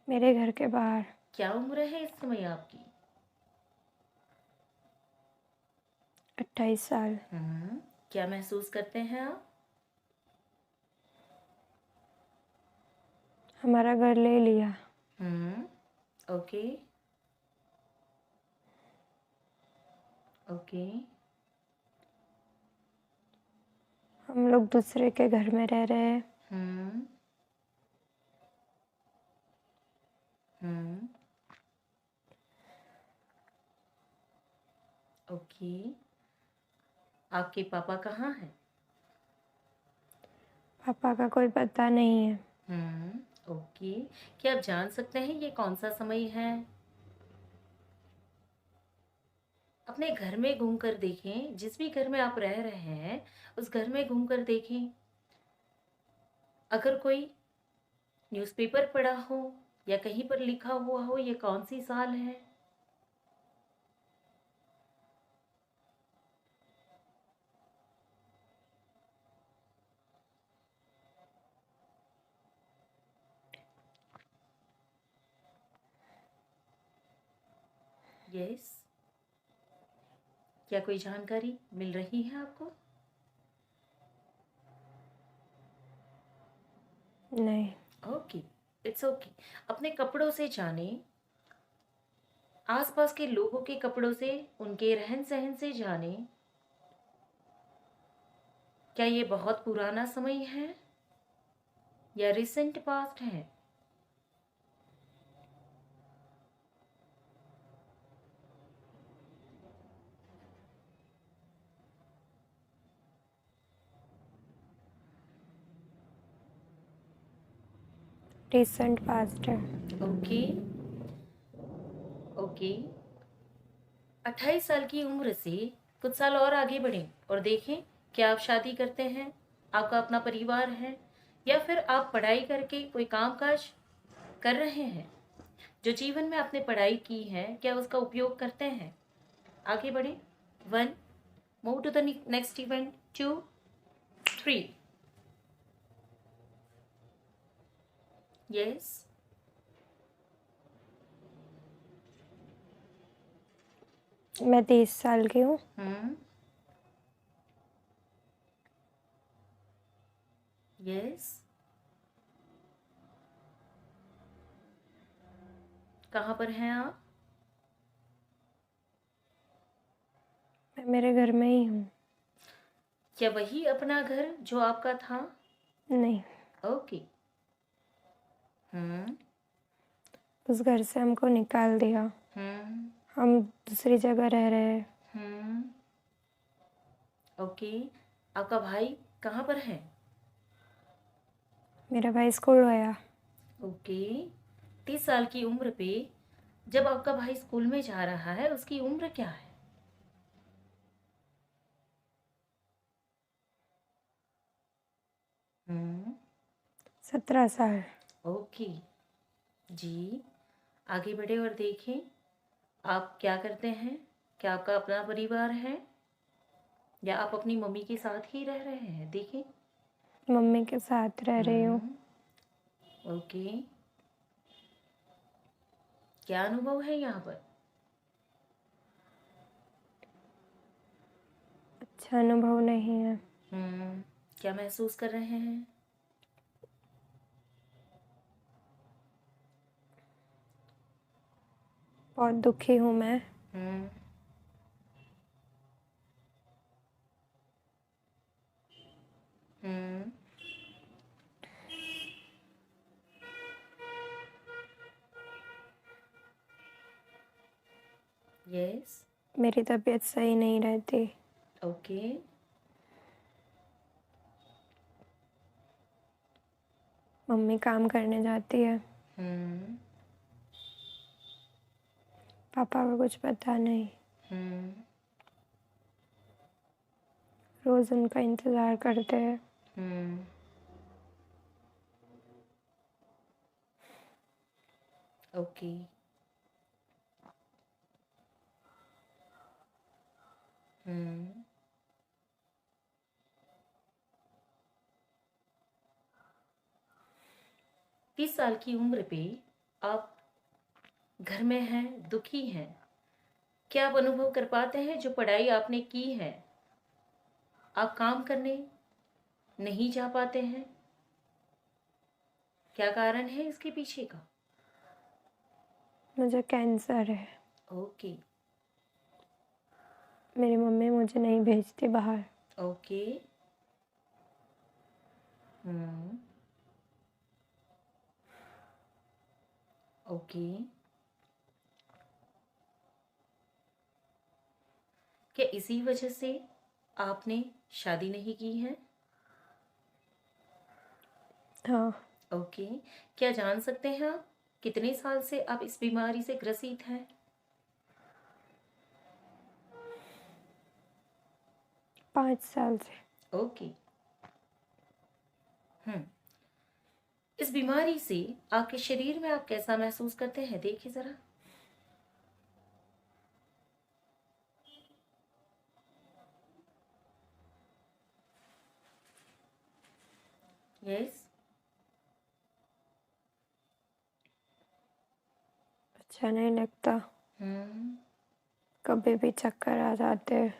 मेरे घर के बाहर। क्या उम्र है इस समय आपकी? 28 साल। क्या महसूस करते हैं आप? हमारा घर ले लिया। ओके। ओके। हम लोग दूसरे के घर में रह रहे हैं। ओके। आपके पापा कहाँ हैं? पापा का कोई पता नहीं है। ओके। क्या आप जान सकते हैं ये कौन सा समय है? अपने घर में घूमकर देखें, जिस भी घर में आप रह रहे हैं उस घर में घूमकर देखें। अगर कोई न्यूज़पेपर पढ़ा हो या कहीं पर लिखा हुआ हो ये कौन सी साल है? यस। क्या कोई जानकारी मिल रही है आपको? नहीं। Okay, it's okay. अपने कपड़ों से जाने, आसपास के लोगों के कपड़ों से, उनके रहन सहन से जाने, क्या ये बहुत पुराना समय है या रिसेंट पास्ट है? रिसेंट पास्ट है। Okay, okay. 28 साल की उम्र से कुछ साल और आगे बढ़ें और देखें, क्या आप शादी करते हैं, आपका अपना परिवार है, या फिर आप पढ़ाई करके कोई काम काज कर रहे हैं। जो जीवन में आपने पढ़ाई की है, क्या उसका उपयोग करते हैं। आगे बढ़े। 1, move to the next event. 2, 3। Yes. मैं 30 साल की हूँ। यस। कहाँ पर हैं आप? मैं मेरे घर में ही हूँ। क्या वही अपना घर जो आपका था? नहीं, ओके। उस घर से हमको निकाल दिया। हम दूसरी जगह रह रहे हैं। ओके। आपका भाई कहाँ पर है? मेरा भाई स्कूल गया। ओके। 30 साल की उम्र पे जब आपका भाई स्कूल में जा रहा है, उसकी उम्र क्या है? 17 साल। ओके जी। आगे बढ़े और देखें, आप क्या करते हैं। क्या आपका अपना परिवार है या आप अपनी मम्मी के साथ ही रह रहे हैं? देखें। मम्मी के साथ रह रही हूँ। ओके। क्या अनुभव है यहाँ पर? अच्छा अनुभव नहीं है। क्या महसूस कर रहे हैं? बहुत दुखी हूँ मैं। यस। मेरी तबीयत सही नहीं रहती। ओके। मम्मी काम करने जाती है। पापा को कुछ पता नहीं। रोज उनका इंतज़ार करते हैं। ओके। हम्म 30 साल की उम्र पे आप घर में हैं, दुखी हैं। क्या आप अनुभव कर पाते हैं जो पढ़ाई आपने की है, आप काम करने नहीं जा पाते हैं? क्या कारण है इसके पीछे का? मुझे कैंसर है। ओके। मेरी मम्मी मुझे नहीं भेजती बाहर। ओके। हम्म ओके। क्या इसी वजह से आपने शादी नहीं की है? हाँ। ओके। क्या जान सकते हैं आप कितने साल से आप इस बीमारी से ग्रसित हैं? 5 साल से। ओके। इस बीमारी से आपके शरीर में आप कैसा महसूस करते हैं, देखिए जरा। यस। अच्छा नहीं लगता। कभी भी चक्कर आ जाते हैं।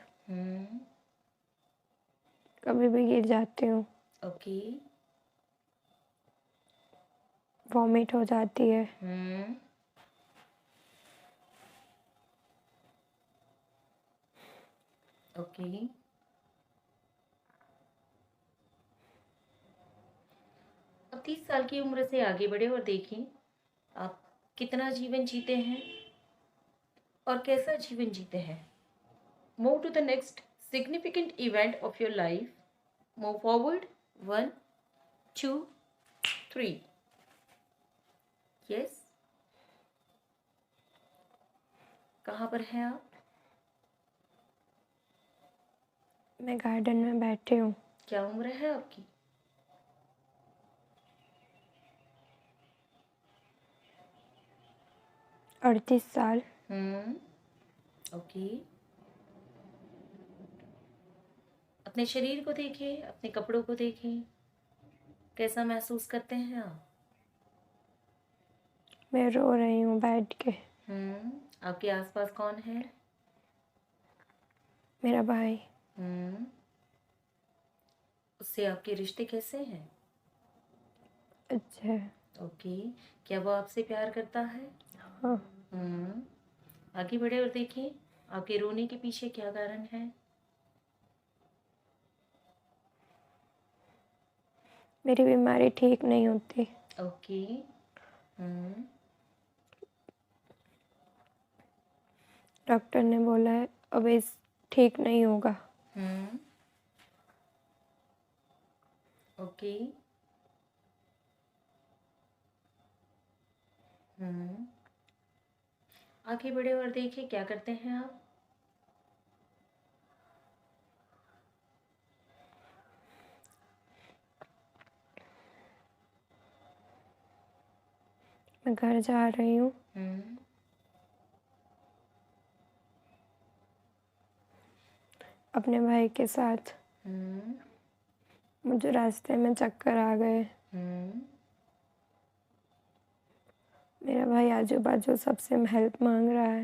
कभी भी गिर जाती हूँ। ओके। वॉमिट हो जाती है। ओके। अब 30 साल की उम्र से आगे बढ़े और देखें आप कितना जीवन जीते हैं और कैसा जीवन जीते हैं। Move to the next significant event of your life. Move forward 1 2 3। Yes. कहाँ पर हैं आप? मैं गार्डन में बैठी हूँ। क्या उम्र है आपकी? 38 साल। ओके। अपने शरीर को देखें, अपने कपड़ों को देखें, कैसा महसूस करते हैं आप? मैं रो रही हूँ बैठ के। आपके आसपास कौन है? मेरा भाई। उससे आपके रिश्ते कैसे हैं? अच्छा है। ओके। क्या वो आपसे प्यार करता है? हाँ। आगे बढ़े और देखिए आपके रोने के पीछे क्या कारण है? मेरी बीमारी ठीक नहीं होती। ओके। डॉक्टर ने बोला है अब इस ठीक नहीं होगा। ओके। आगे बढ़े और देखिए क्या करते हैं आप? मैं घर जा रही हूँ। अपने भाई के साथ। मुझे रास्ते में चक्कर आ गए। मेरा भाई आजू बाजू सबसे हेल्प मांग रहा है।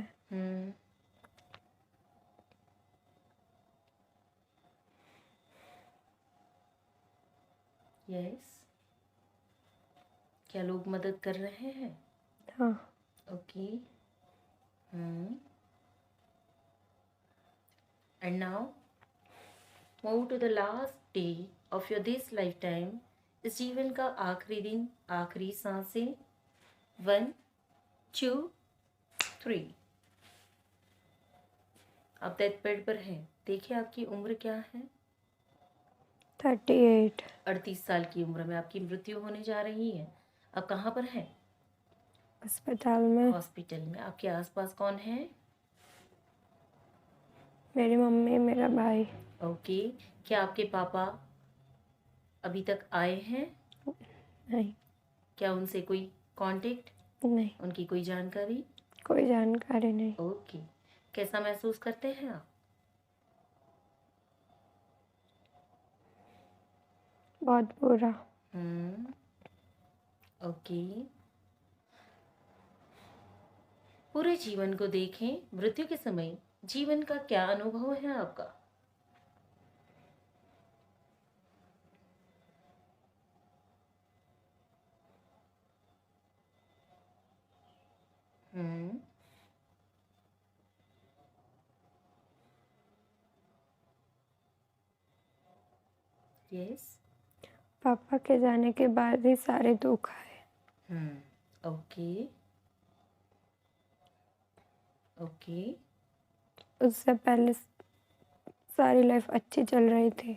यस। क्या लोग मदद कर रहे हैं? हाँ। Okay. And now move to the last day of your this life time. इस जीवन का आखिरी दिन, आखिरी सांसें। 1 2 3। आप डेथ बेड पर हैं। देखिए आपकी उम्र क्या है? 38। 38 साल की उम्र में आपकी मृत्यु होने जा रही है। आप कहाँ पर हैं? अस्पताल में। हॉस्पिटल में। आपके आसपास कौन है? मेरी मम्मी, मेरा भाई। ओके। क्या आपके पापा अभी तक आए हैं? नहीं। क्या उनसे कोई कांटेक्ट? नहीं। उनकी कोई जानकारी? कोई जानकारी नहीं। ओके। कैसा महसूस करते हैं आप? बहुत बुरा। ओके। पूरे जीवन को देखें। मृत्यु के समय जीवन का क्या अनुभव है आपका? यस। पापा के जाने के बाद ही सारे दुख आए। ओके। ओके। उससे पहले सारी लाइफ अच्छी चल रही थी।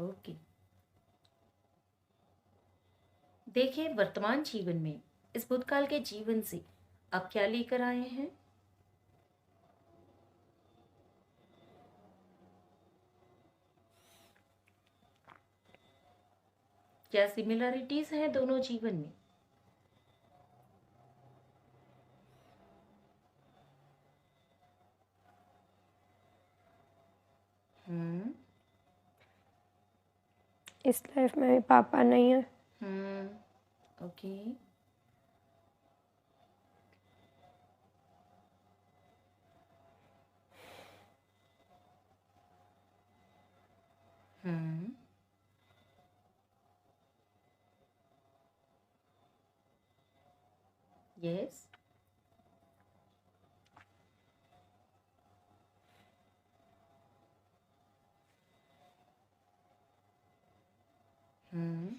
ओके। देखिए वर्तमान जीवन में इस भूतकाल के जीवन से आप क्या लेकर आए हैं? क्या सिमिलरिटीज हैं दोनों जीवन में? इस लाइफ में भी पापा नहीं है। ओके। यस। हम्म।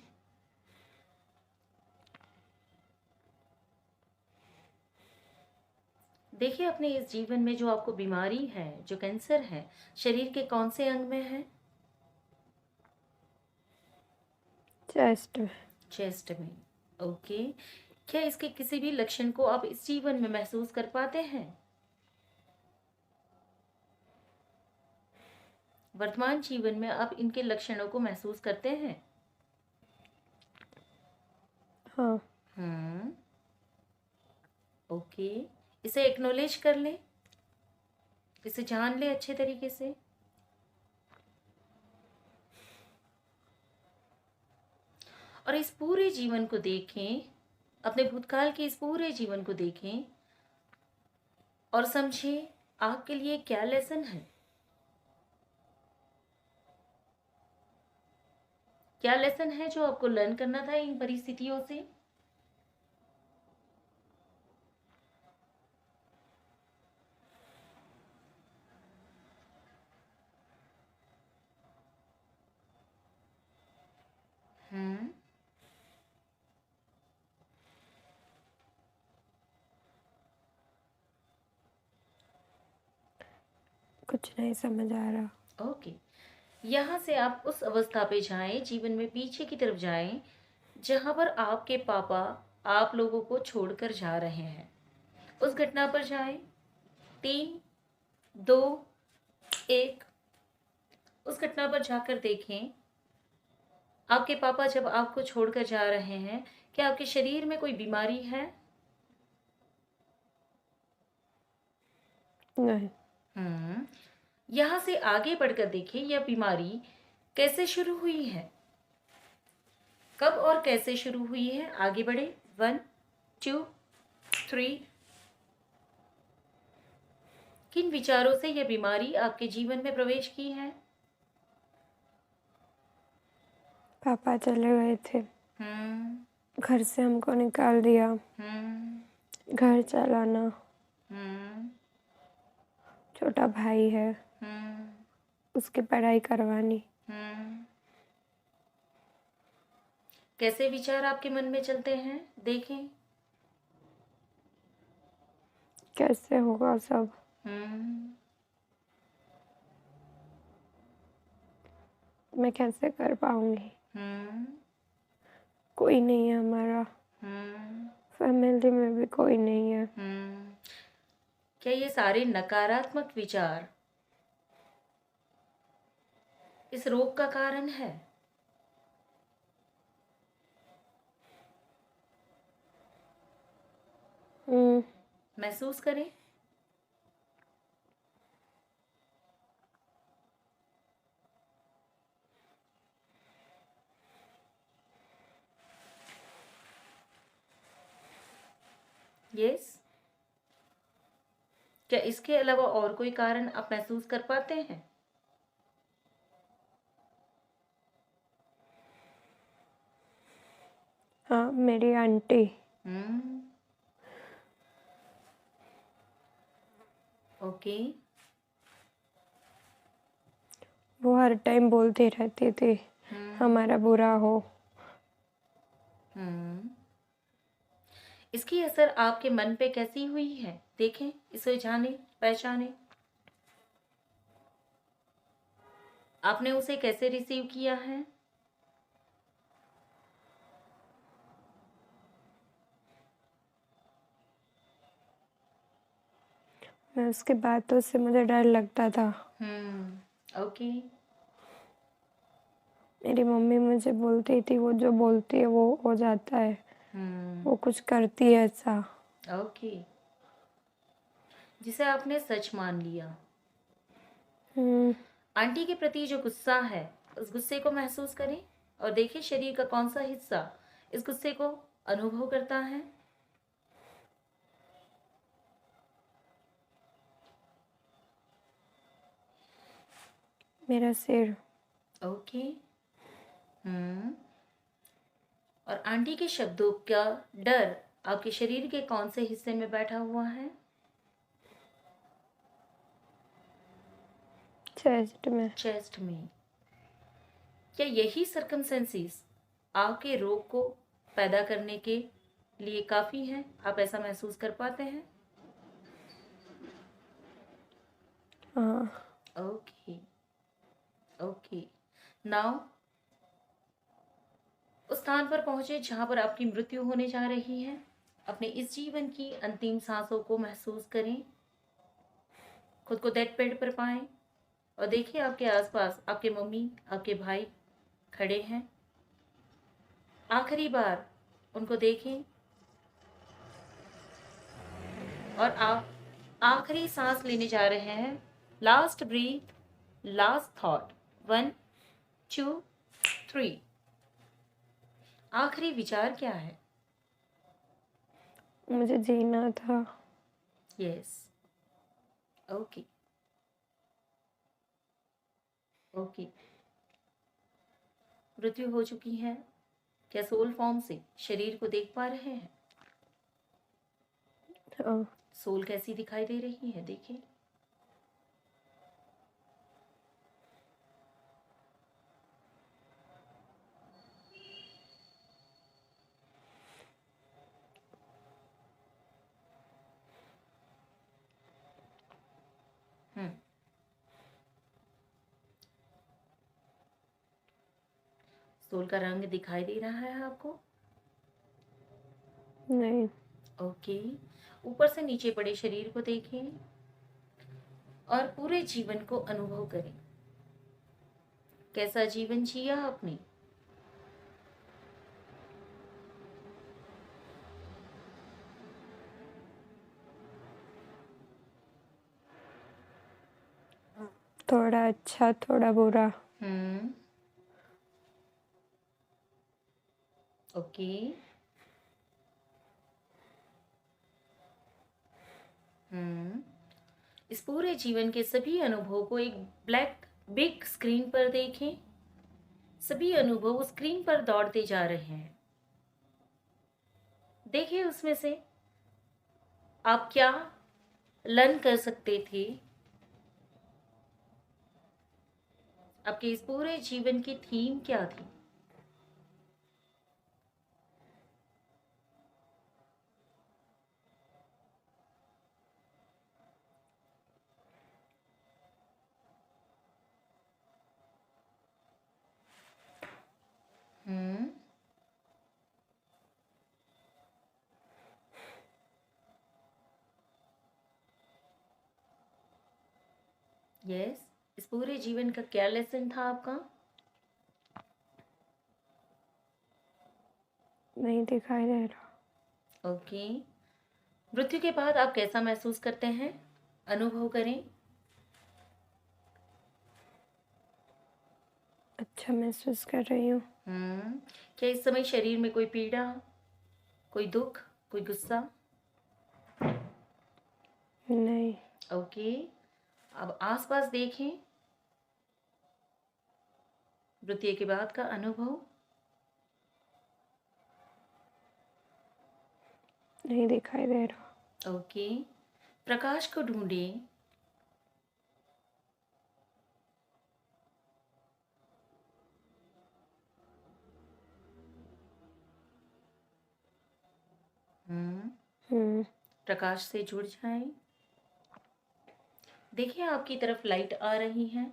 देखिए, अपने इस जीवन में जो आपको बीमारी है, जो कैंसर है, शरीर के कौन से अंग में है? चेस्ट में। चेस्ट में। ओके। क्या इसके किसी भी लक्षण को आप इस जीवन में महसूस कर पाते हैं? वर्तमान जीवन में आप इनके लक्षणों को महसूस करते हैं? हाँ। हम्म। ओके। इसे एक्नॉलेज कर लें, इसे जान लें अच्छे तरीके से। और इस पूरे जीवन को देखें, अपने भूतकाल के इस पूरे जीवन को देखें और समझें आपके लिए क्या लेसन है। क्या लेसन है जो आपको लर्न करना था इन परिस्थितियों से? हम्म। कुछ नहीं समझ आ रहा। ओके। यहाँ से आप उस अवस्था पे जाएं, जीवन में पीछे की तरफ जाएं, जहाँ पर आपके पापा आप लोगों को छोड़कर जा रहे हैं। उस घटना पर जाएं। 3, 2, 1। उस घटना पर जाकर देखें, आपके पापा जब आपको छोड़कर जा रहे हैं, क्या आपके शरीर में कोई बीमारी है? नहीं। यहाँ से आगे बढ़कर देखें, यह बीमारी कैसे शुरू हुई है, कब और कैसे शुरू हुई है। आगे बढ़े। 1, 2, 3। किन विचारों से यह बीमारी आपके जीवन में प्रवेश की है? पापा चले गए थे, हम्म। घर से हमको निकाल दिया, हम्म। घर चलाना, हम्म। छोटा भाई है, हम्म। उसकी पढ़ाई करवानी। हम्म। कैसे विचार आपके मन में चलते हैं, देखें। कैसे होगा सब, हम्म। मैं कैसे कर पाऊंगी, हम्म। कोई नहीं है हमारा, हम्म। फैमिली में भी कोई नहीं है। क्या ये सारे नकारात्मक विचार इस रोग का कारण है? महसूस करें। यस। क्या इसके अलावा और कोई कारण आप महसूस कर पाते हैं? हाँ, मेरी आंटी। ओके। वो हर टाइम बोलती रहती थी हमारा बुरा हो। इसकी असर आपके मन पे कैसी हुई है, देखें, इसे जाने, पहचाने। आपने उसे कैसे रिसीव किया है? मैं उसकी बातों से मुझे डर लगता था। ओके। मेरी मम्मी मुझे बोलती थी वो जो बोलती है वो हो जाता है, वो कुछ करती है ऐसा। ओके। जिसे आपने सच मान लिया। आंटी के प्रति जो गुस्सा है, उस गुस्से को महसूस करें और देखें शरीर का कौन सा हिस्सा इस गुस्से को अनुभव करता है। मेरा सिर। ओके। और आंटी के शब्दों का डर आपके शरीर के कौन से हिस्से में बैठा हुआ है? चेस्ट में। चेस्ट में। क्या यही सर्कमस्टेंसेस आपके रोग को पैदा करने के लिए काफ़ी हैं? आप ऐसा महसूस कर पाते हैं? हाँ। Okay okay. नाउ उस स्थान पर पहुंचे जहां पर आपकी मृत्यु होने जा रही है। अपने इस जीवन की अंतिम सांसों को महसूस करें, खुद को डेथ बेड पर पाएं और देखिए आपके आसपास आपके मम्मी, आपके भाई खड़े हैं। आखिरी बार उनको देखें और आप आखिरी सांस लेने जा रहे हैं। Last breath, last thought. 1 2 3। आखिरी विचार क्या है? मुझे जीना था। यस। Okay okay. मृत्यु हो चुकी है। क्या सोल फॉर्म से शरीर को देख पा रहे हैं? हाँ। सोल कैसी दिखाई दे रही है? देखिए। सोल का रंग दिखाई दे रहा है आपको? नहीं। ओके। ऊपर से नीचे पड़े शरीर को देखें और पूरे जीवन को अनुभव करें। कैसा जीवन जिया आपने? थोड़ा अच्छा, थोड़ा बुरा। ओके। इस पूरे जीवन के सभी अनुभवों को एक ब्लैक बिग स्क्रीन पर देखें। सभी अनुभव उस स्क्रीन पर दौड़ते जा रहे हैं। देखिए उसमें से आप क्या लर्न कर सकते थे। आपके इस पूरे जीवन की थीम क्या थी? यस। इस पूरे जीवन का क्या लेसन था आपका? नहीं दिखाई दे रहा। ओके। मृत्यु के बाद आप कैसा महसूस करते हैं? अनुभव करें। अच्छा महसूस कर रही हूँ। क्या इस समय शरीर में कोई पीड़ा, कोई दुख, कोई गुस्सा? नहीं। ओके। अब आसपास देखें। मृत्यु के बाद का अनुभव। नहीं दिखाई दे रहा। ओके। प्रकाश को ढूंढें। प्रकाश से जुड़ जाएं। देखिए आपकी तरफ लाइट आ रही है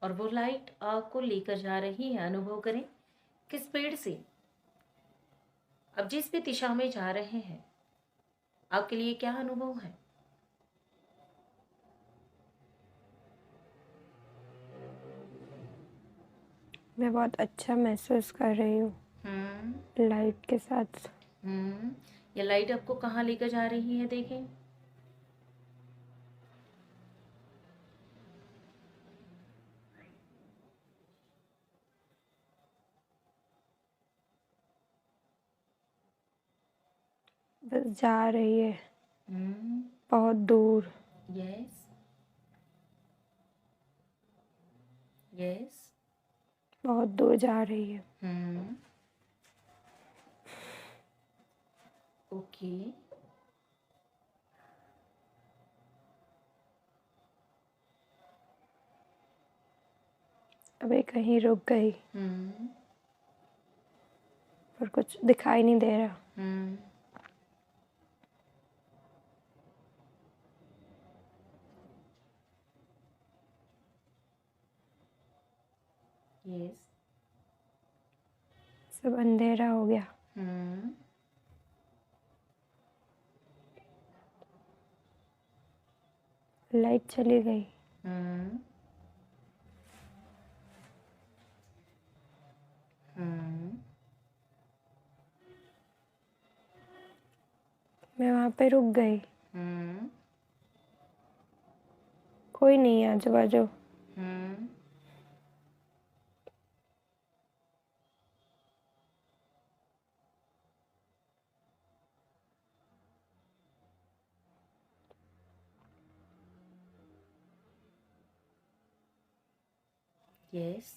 और वो लाइट आपको लेकर जा रही है। अनुभव करें किस स्पीड से अब जिस भी दिशा में जा रहे हैं, आपके लिए क्या अनुभव है? मैं बहुत अच्छा महसूस कर रही हूँ लाइट के साथ। ये लाइट आपको कहाँ लेकर जा रही है? देखें। बस जा रही है बहुत दूर। Yes yes. बहुत दूर जा रही है। ओके। अभी कहीं रुक गई पर कुछ दिखाई नहीं दे रहा। यस। सब अंधेरा हो गया। लाइट चली गई। मैं वहाँ पे रुक गई। कोई नहीं है आजू बाजू। यस।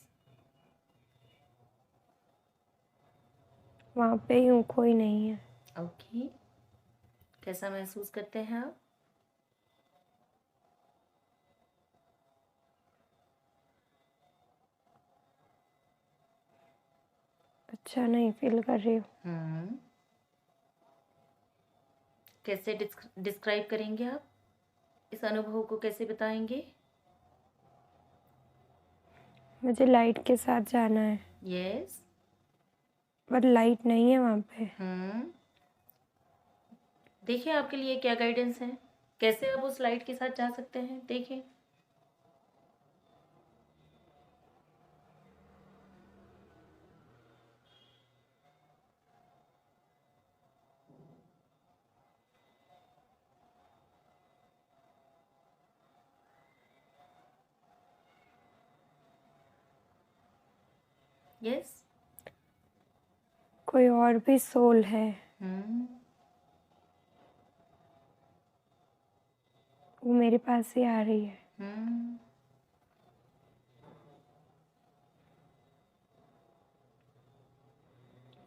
वहाँ पे ही हूँ, कोई नहीं है। ओके। कैसा महसूस करते हैं आप? अच्छा नहीं फील कर रही हूँ। कैसे डिस्क्राइब करेंगे आप इस अनुभव को, कैसे बताएंगे? मुझे लाइट के साथ जाना है यस। पर लाइट नहीं है वहाँ पे। देखिए आपके लिए क्या गाइडेंस है, कैसे आप उस लाइट के साथ जा सकते हैं, देखिए। यस। कोई और भी सोल है, वो मेरे पास ही आ रही है।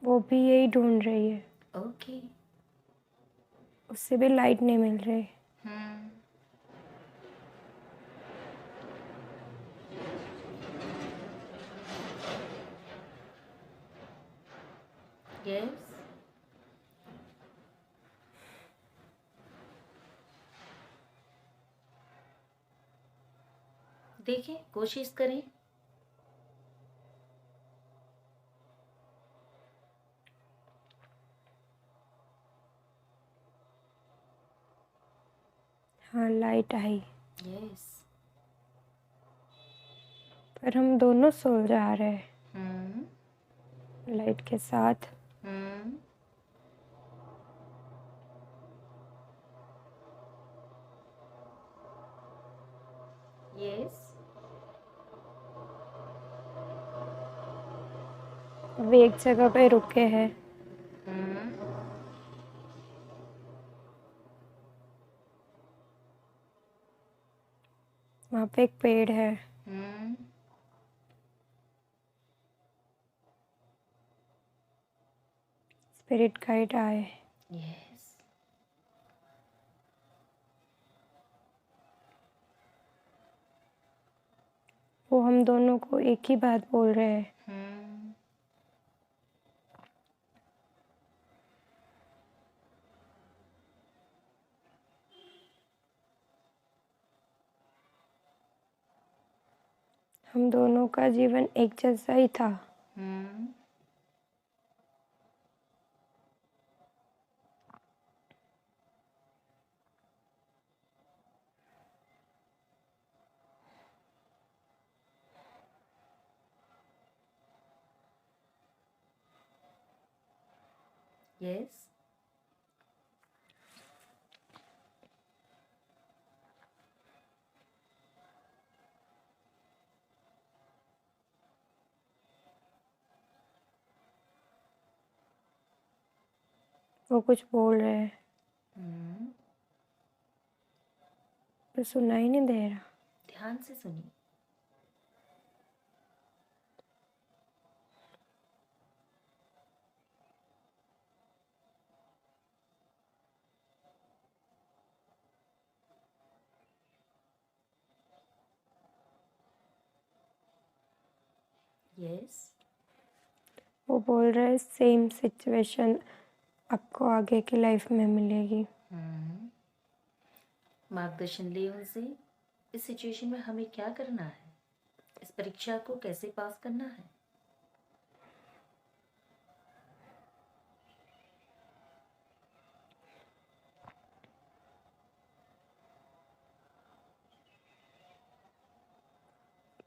वो भी यही ढूंढ रही है। ओके। उससे भी लाइट नहीं मिल रही। यस। देखिए, कोशिश करें। हाँ लाइट आई। यस। पर हम दोनों सो जा रहे हैं लाइट के साथ। यस। अभी एक जगह पे रुके हैं। वहाँ पे एक पेड़ है। स्पिरिट गाइड आए। यस। वो हम दोनों को एक ही बात बोल रहे हैं। हम दोनों का जीवन एक जैसा ही था। यस। वो कुछ बोल रहे हैं पर सुनाई नहीं दे रहा। ध्यान से सुनिए। यस। वो बोल रहे हैं सेम सिचुएशन आपको आगे की लाइफ में मिलेगी। मार्गदर्शन ले उनसे, इस सिचुएशन में हमें क्या करना है, इस परीक्षा को कैसे पास करना है।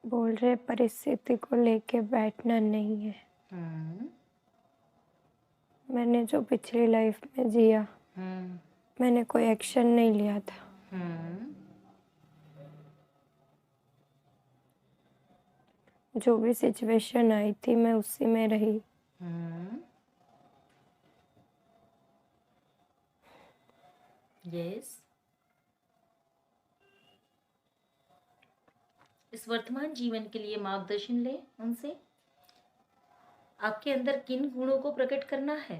बोल रहे परिस्थिति को लेके बैठना नहीं है। मैंने जो पिछली लाइफ में जिया, मैंने कोई एक्शन नहीं लिया था। जो भी सिचुएशन आई थी मैं उसी में रही। यस। इस वर्तमान जीवन के लिए मार्गदर्शन ले उनसे, आपके अंदर किन गुणों को प्रकट करना है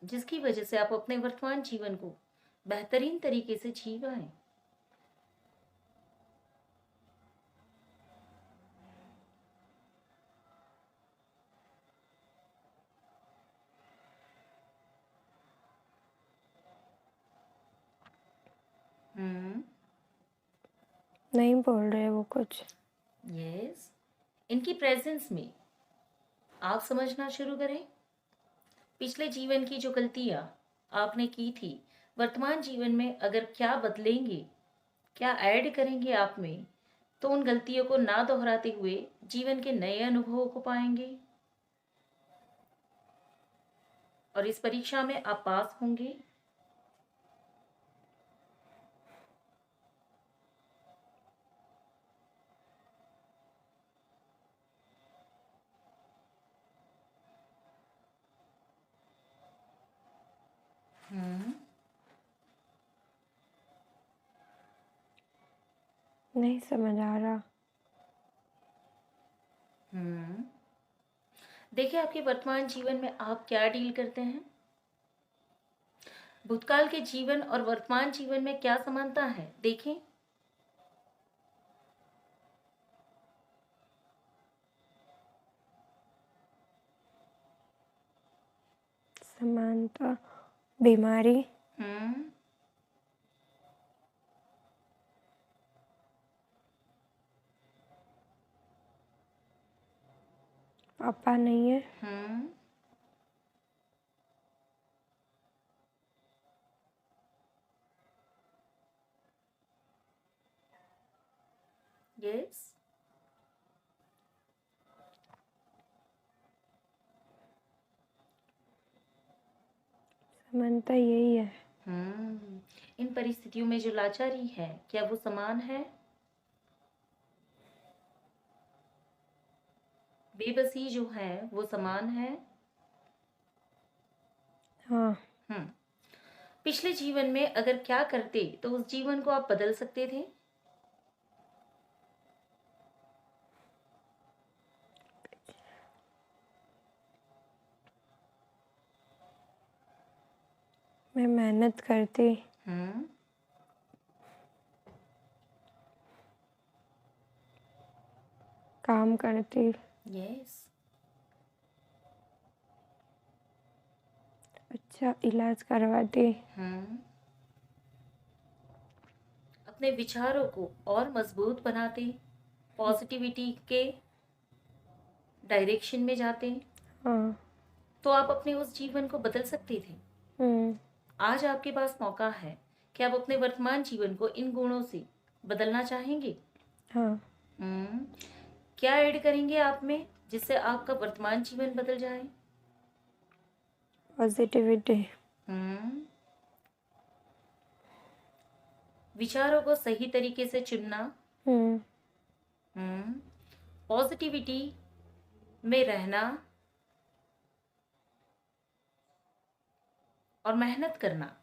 जिसकी वजह से आप अपने वर्तमान जीवन को बेहतरीन तरीके से जी पाए। नहीं बोल रहे वो कुछ। यस। इनकी प्रेजेंस में आप समझना शुरू करें, पिछले जीवन की जो गलतियां आपने की थी, वर्तमान जीवन में अगर क्या बदलेंगे, क्या ऐड करेंगे आप में, तो उन गलतियों को ना दोहराते हुए जीवन के नए अनुभवों को पाएंगे और इस परीक्षा में आप पास होंगे। नहीं समझ आ रहा। देखिए, आपके वर्तमान जीवन में आप क्या डील करते हैं, भूतकाल के जीवन और वर्तमान जीवन में क्या समानता है, देखें। समानता बीमारी, पापा नहीं है, यस। समानता यही है। इन परिस्थितियों में जो लाचारी है, क्या वो समान है, बेबसी जो है वो समान है। हाँ। पिछले जीवन में अगर क्या करते तो उस जीवन को आप बदल सकते थे। मैं मेहनत करती, काम करती, यस। अच्छा इलाज करवाती, अपने विचारों को और मजबूत बनाते, पॉजिटिविटी के डायरेक्शन में जाते, हाँ। तो आप अपने उस जीवन को बदल सकते थे। आज आपके पास मौका है कि आप अपने वर्तमान जीवन को इन गुणों से बदलना चाहेंगे। हाँ। क्या ऐड करेंगे आप में जिससे आपका वर्तमान जीवन बदल जाए। पॉजिटिविटी, विचारों को सही तरीके से चुनना, पॉजिटिविटी में रहना और मेहनत करना,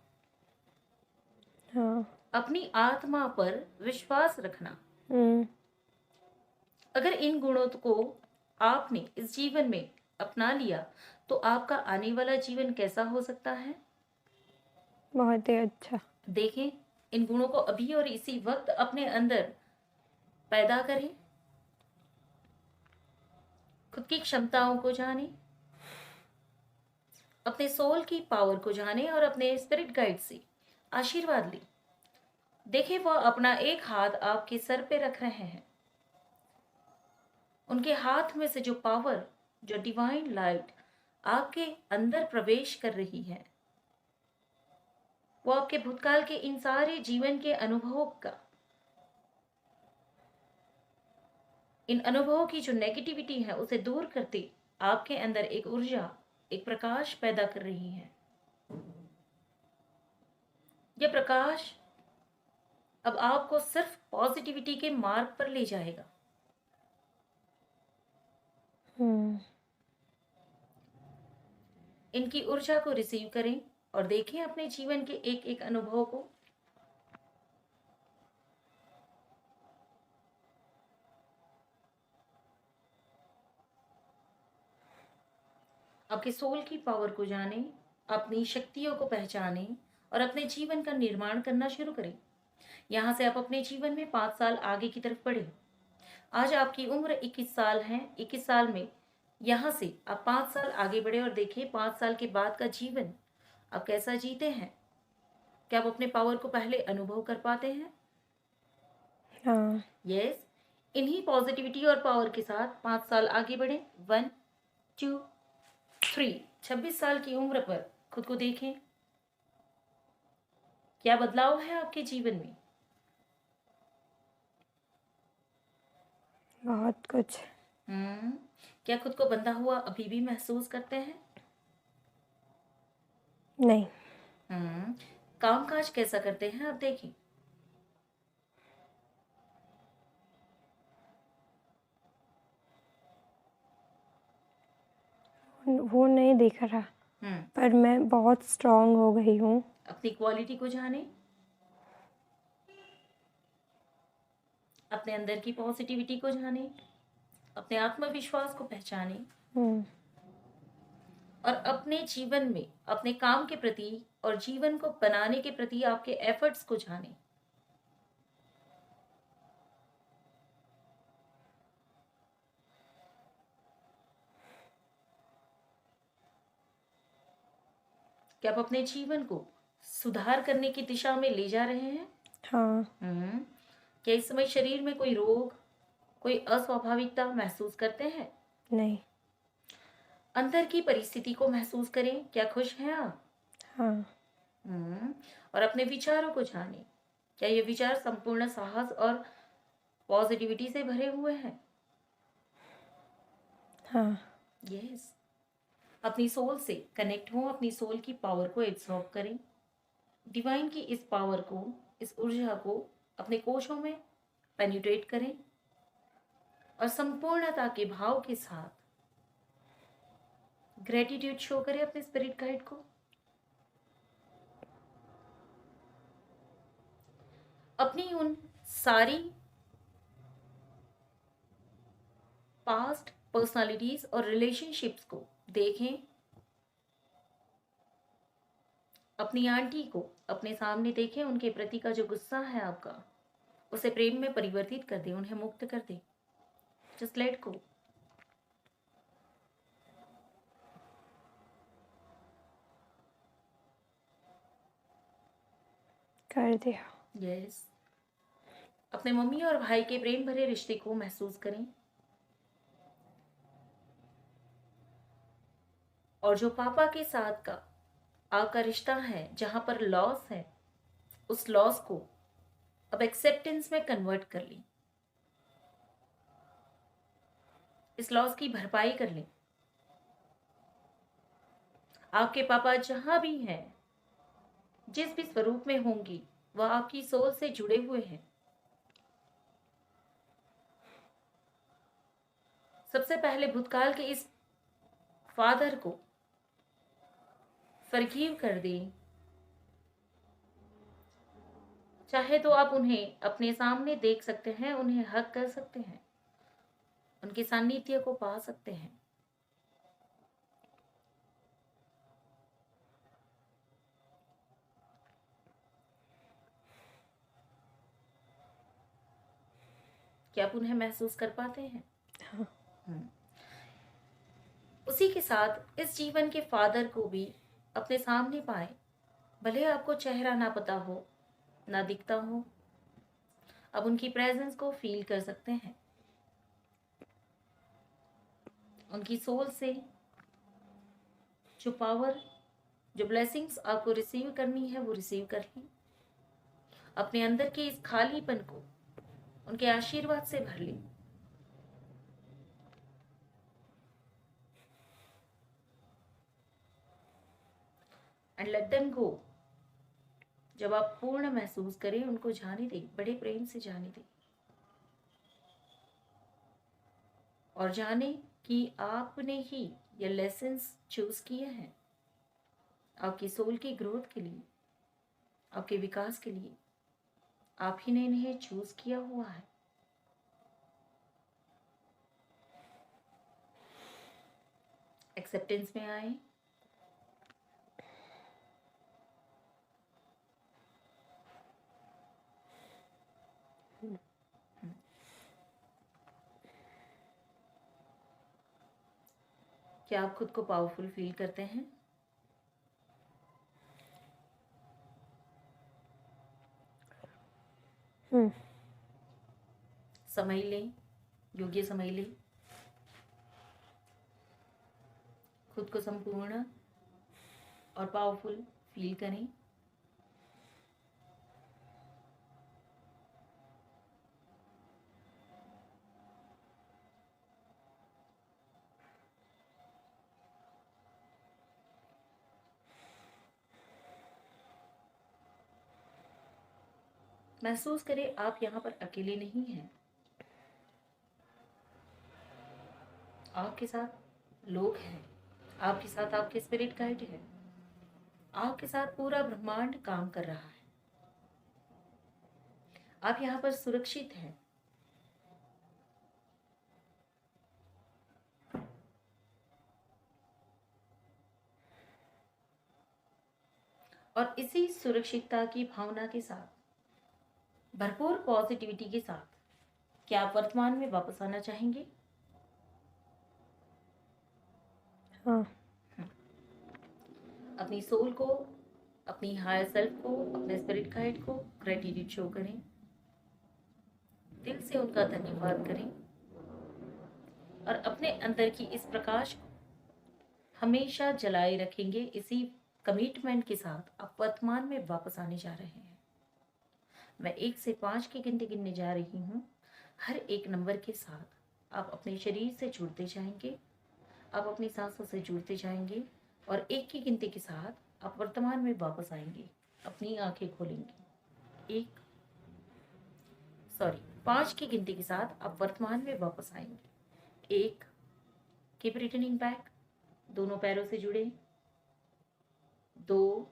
हाँ। अपनी आत्मा पर विश्वास रखना। अगर इन गुणों को आपने इस जीवन में अपना लिया तो आपका आने वाला जीवन कैसा हो सकता है। बहुत ही अच्छा। देखें, इन गुणों को अभी और इसी वक्त अपने अंदर पैदा करें। खुद की क्षमताओं को जाने, अपने सोल की पावर को जाने और अपने स्पिरिट गाइड से आशीर्वाद लें। देखिए, वह अपना एक हाथ आपके सर पे रख रहे हैं। उनके हाथ में से जो पावर, जो डिवाइन लाइट आपके अंदर प्रवेश कर रही है, वो आपके भूतकाल के इन सारे जीवन के अनुभवों का, इन अनुभवों की जो नेगेटिविटी है उसे दूर करते आपके अंदर एक ऊर्जा, एक प्रकाश पैदा कर रही है। यह प्रकाश अब आपको सिर्फ पॉजिटिविटी के मार्ग पर ले जाएगा। इनकी ऊर्जा को रिसीव करें और देखें अपने जीवन के एक एक अनुभव को। आपके सोल की पावर को जानें, अपनी शक्तियों को पहचानें और अपने जीवन का निर्माण करना शुरू करें। यहाँ से आप अपने जीवन में 5 साल आगे की तरफ बढ़े। आज आपकी उम्र 21 साल है। 21 साल में यहाँ से आप 5 साल आगे बढ़े और देखिए 5 साल के बाद का जीवन आप कैसा जीते हैं। क्या आप अपने पावर को पहले अनुभव कर पाते हैं? हाँ। यस। इन्हीं पॉजिटिविटी और पावर के साथ 5 साल आगे बढ़े। 1 2 3। 26 साल की उम्र पर खुद को देखें। क्या बदलाव है आपके जीवन में? बहुत कुछ। क्या खुद को बंधा हुआ अभी भी महसूस करते हैं? नहीं। काम काज कैसा करते हैं आप? देखें। वो नहीं दिख रहा, पर मैं बहुत स्ट्रांग हो गई हूँ। अपनी क्वालिटी को जाने, अपने अंदर की पॉजिटिविटी को जाने, अपने आत्मविश्वास को पहचाने और अपने जीवन में अपने काम के प्रति और जीवन को बनाने के प्रति आपके एफर्ट्स को जाने। क्या आप अपने जीवन को सुधार करने की दिशा में ले जा रहे हैं? हाँ। क्या इस समय शरीर में कोई रोग, कोई अस्वाभाविकता महसूस करते हैं? नहीं। अंदर की परिस्थिति को महसूस करें। क्या खुश हैं आप? हाँ। और अपने विचारों को जानें। क्या ये विचार संपूर्ण साहस और पॉजिटिविटी से भरे हुए हैं? हाँ। यस। अपनी सोल से कनेक्ट हो, अपनी सोल की पावर को एब्सॉर्ब करें। डिवाइन की इस पावर को, इस ऊर्जा को अपने कोशों में पेनिट्रेट करें और संपूर्णता के भाव के साथ ग्रेटिट्यूड शो करें अपने स्पिरिट गाइड को। अपनी उन सारी पास्ट पर्सनालिटीज और रिलेशनशिप्स को देखें। अपनी आंटी को अपने सामने देखें। उनके प्रति का जो गुस्सा है आपका, उसे प्रेम में परिवर्तित कर दें, उन्हें मुक्त कर दें। Just let go. कर दिया। यस। अपने मम्मी और भाई के प्रेम भरे रिश्ते को महसूस करें और जो पापा के साथ का आपका रिश्ता है, जहां पर लॉस है, उस लॉस को अब एक्सेप्टेंस में कन्वर्ट कर लें। इस लॉस की भरपाई कर लें। आपके पापा जहां भी हैं, जिस भी स्वरूप में होंगी, वह आपकी सोल से जुड़े हुए हैं। सबसे पहले भूतकाल के इस फादर को फॉरगिव कर दें। चाहे तो आप उन्हें अपने सामने देख सकते हैं, उन्हें हग कर सकते हैं, उनके सान्निध्य को पा सकते हैं। क्या आप उन्हें महसूस कर पाते हैं? हाँ। उसी के साथ इस जीवन के फादर को भी अपने सामने पाए, भले आपको चेहरा ना पता हो, ना दिखता हो, अब उनकी प्रेजेंस को फील कर सकते हैं। उनकी सोल से जो पावर, जो ब्लेसिंग्स आपको रिसीव करनी है वो रिसीव कर ली। अपने अंदर के इस खालीपन को उनके आशीर्वाद से भर ली। And let them go. जब आप पूर्ण महसूस करें, उनको जाने दें, बड़े प्रेम से जाने दें, और जाने कि आपने ही ये लेसन्स चूज किए हैं आपकी सोल की ग्रोथ के लिए, आपके विकास के लिए। आप ही ने इन्हें चूज किया हुआ है। एक्सेप्टेंस में आए। क्या आप खुद को पावरफुल फील करते हैं? समय लें, योग्य समय लें, खुद को संपूर्ण और पावरफुल फील करें। महसूस करें आप यहाँ पर अकेले नहीं हैं। आपके साथ लोग हैं, आपके साथ आपके स्पिरिट गाइड है, आपके साथ पूरा ब्रह्मांड काम कर रहा है। आप यहाँ पर सुरक्षित हैं। और इसी सुरक्षितता की भावना के साथ, भरपूर पॉजिटिविटी के साथ, क्या आप वर्तमान में वापस आना चाहेंगे? हाँ। अपनी सोल को, अपनी हायर सेल्फ को, अपने स्पिरिट गाइड को ग्रेटिट्यूड शो करें, दिल से उनका धन्यवाद करें, और अपने अंदर की इस प्रकाश को हमेशा जलाए रखेंगे। इसी कमिटमेंट के साथ आप वर्तमान में वापस आने जा रहे हैं। मैं 1 से 5 की गिनती गिनने जा रही हूँ। हर एक नंबर के साथ आप अपने शरीर से जुड़ते जाएंगे, आप अपनी सांसों से जुड़ते जाएंगे, और 1 की गिनती के साथ आप वर्तमान में वापस आएंगे, अपनी आंखें खोलेंगे। 5 की गिनती के साथ आप वर्तमान में वापस आएंगे। 1, कीप रिटर्निंग बैक, दोनों पैरों से जुड़े। 2,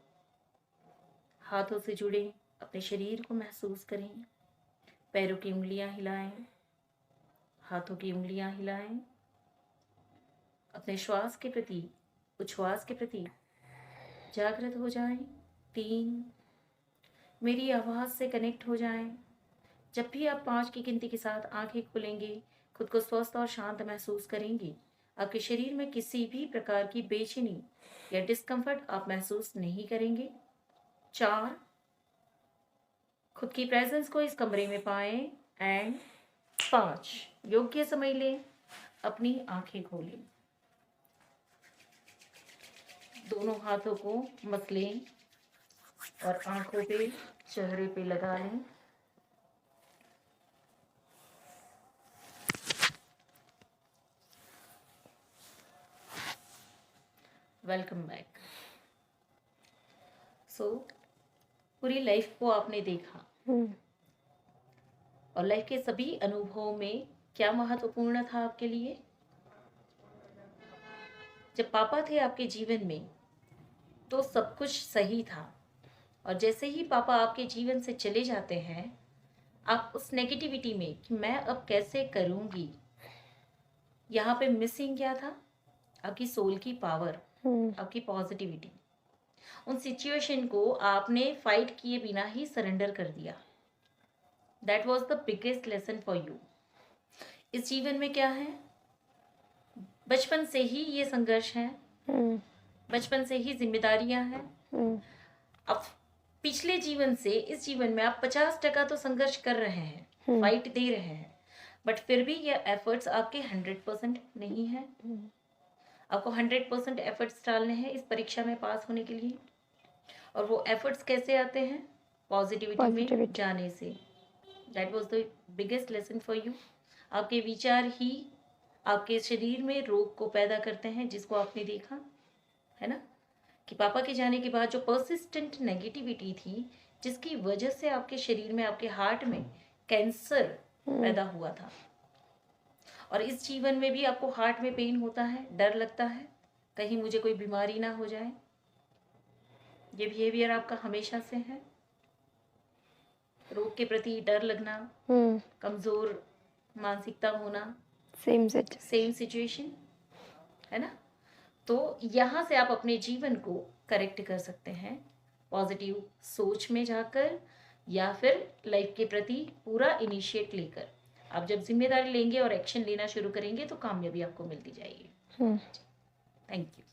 हाथों से जुड़े, अपने शरीर को महसूस करें, पैरों की उंगलियां हिलाएं, हाथों की उंगलियां हिलाएं, अपने श्वास के प्रति, उच्छ्वास के प्रति जागृत हो जाएं। 3, मेरी आवाज़ से कनेक्ट हो जाएं। जब भी आप 5 की गिनती के साथ आंखें खोलेंगे, खुद को स्वस्थ और शांत महसूस करेंगे। आपके शरीर में किसी भी प्रकार की बेचैनी या डिस्कम्फर्ट आप महसूस नहीं करेंगे। 4, खुद की प्रेजेंस को इस कमरे में पाएं। एंड 5, योग्य समय लें, अपनी आंखें खोलें, दोनों हाथों को मसलें और आंखों पे, चेहरे पे लगा लें। Welcome back. पूरी लाइफ को आपने देखा, और लाइफ के सभी अनुभवों में क्या महत्वपूर्ण था आपके लिए? जब पापा थे आपके जीवन में तो सब कुछ सही था, और जैसे ही पापा आपके जीवन से चले जाते हैं, आप उस नेगेटिविटी में कि मैं अब कैसे करूंगी, यहाँ पे मिसिंग क्या था? आपकी सोल की पावर, आपकी पॉजिटिविटी। उन सिचुएशन को आपने फाइट किए बिना ही सरेंडर कर दिया। That was the biggest lesson for you. इस जीवन में क्या है? बचपन से ही ये संघर्ष है, बचपन से ही जिम्मेदारियां हैं। अब पिछले जीवन से इस जीवन में आप 50% तो संघर्ष कर रहे हैं, फाइट दे रहे हैं, बट फिर भी ये एफर्ट्स आपके 100% नहीं है। आपको 100% एफर्ट्स डालने हैं इस परीक्षा में पास होने के लिए। और वो एफर्ट्स कैसे आते हैं? पॉजिटिविटी में जाने से। That was the biggest lesson for you. आपके विचार ही आपके शरीर में रोग को पैदा करते हैं, जिसको आपने देखा है ना, कि पापा के जाने के बाद जो पर्सिस्टेंट नेगेटिविटी थी, जिसकी वजह से आपके शरीर में, आपके हार्ट में कैंसर पैदा हुआ था। और इस जीवन में भी आपको हार्ट में पेन होता है, डर लगता है कहीं मुझे कोई बीमारी ना हो जाए। ये बिहेवियर आपका हमेशा से है, रोग के प्रति डर लगना, कमजोर मानसिकता होना, सेम सिचुएशन है ना। तो यहाँ से आप अपने जीवन को करेक्ट कर सकते हैं पॉजिटिव सोच में जाकर, या फिर लाइफ के प्रति पूरा इनिशिएट लेकर। आप जब जिम्मेदारी लेंगे और एक्शन लेना शुरू करेंगे तो कामयाबी आपको मिलती जाएगी। Thank you.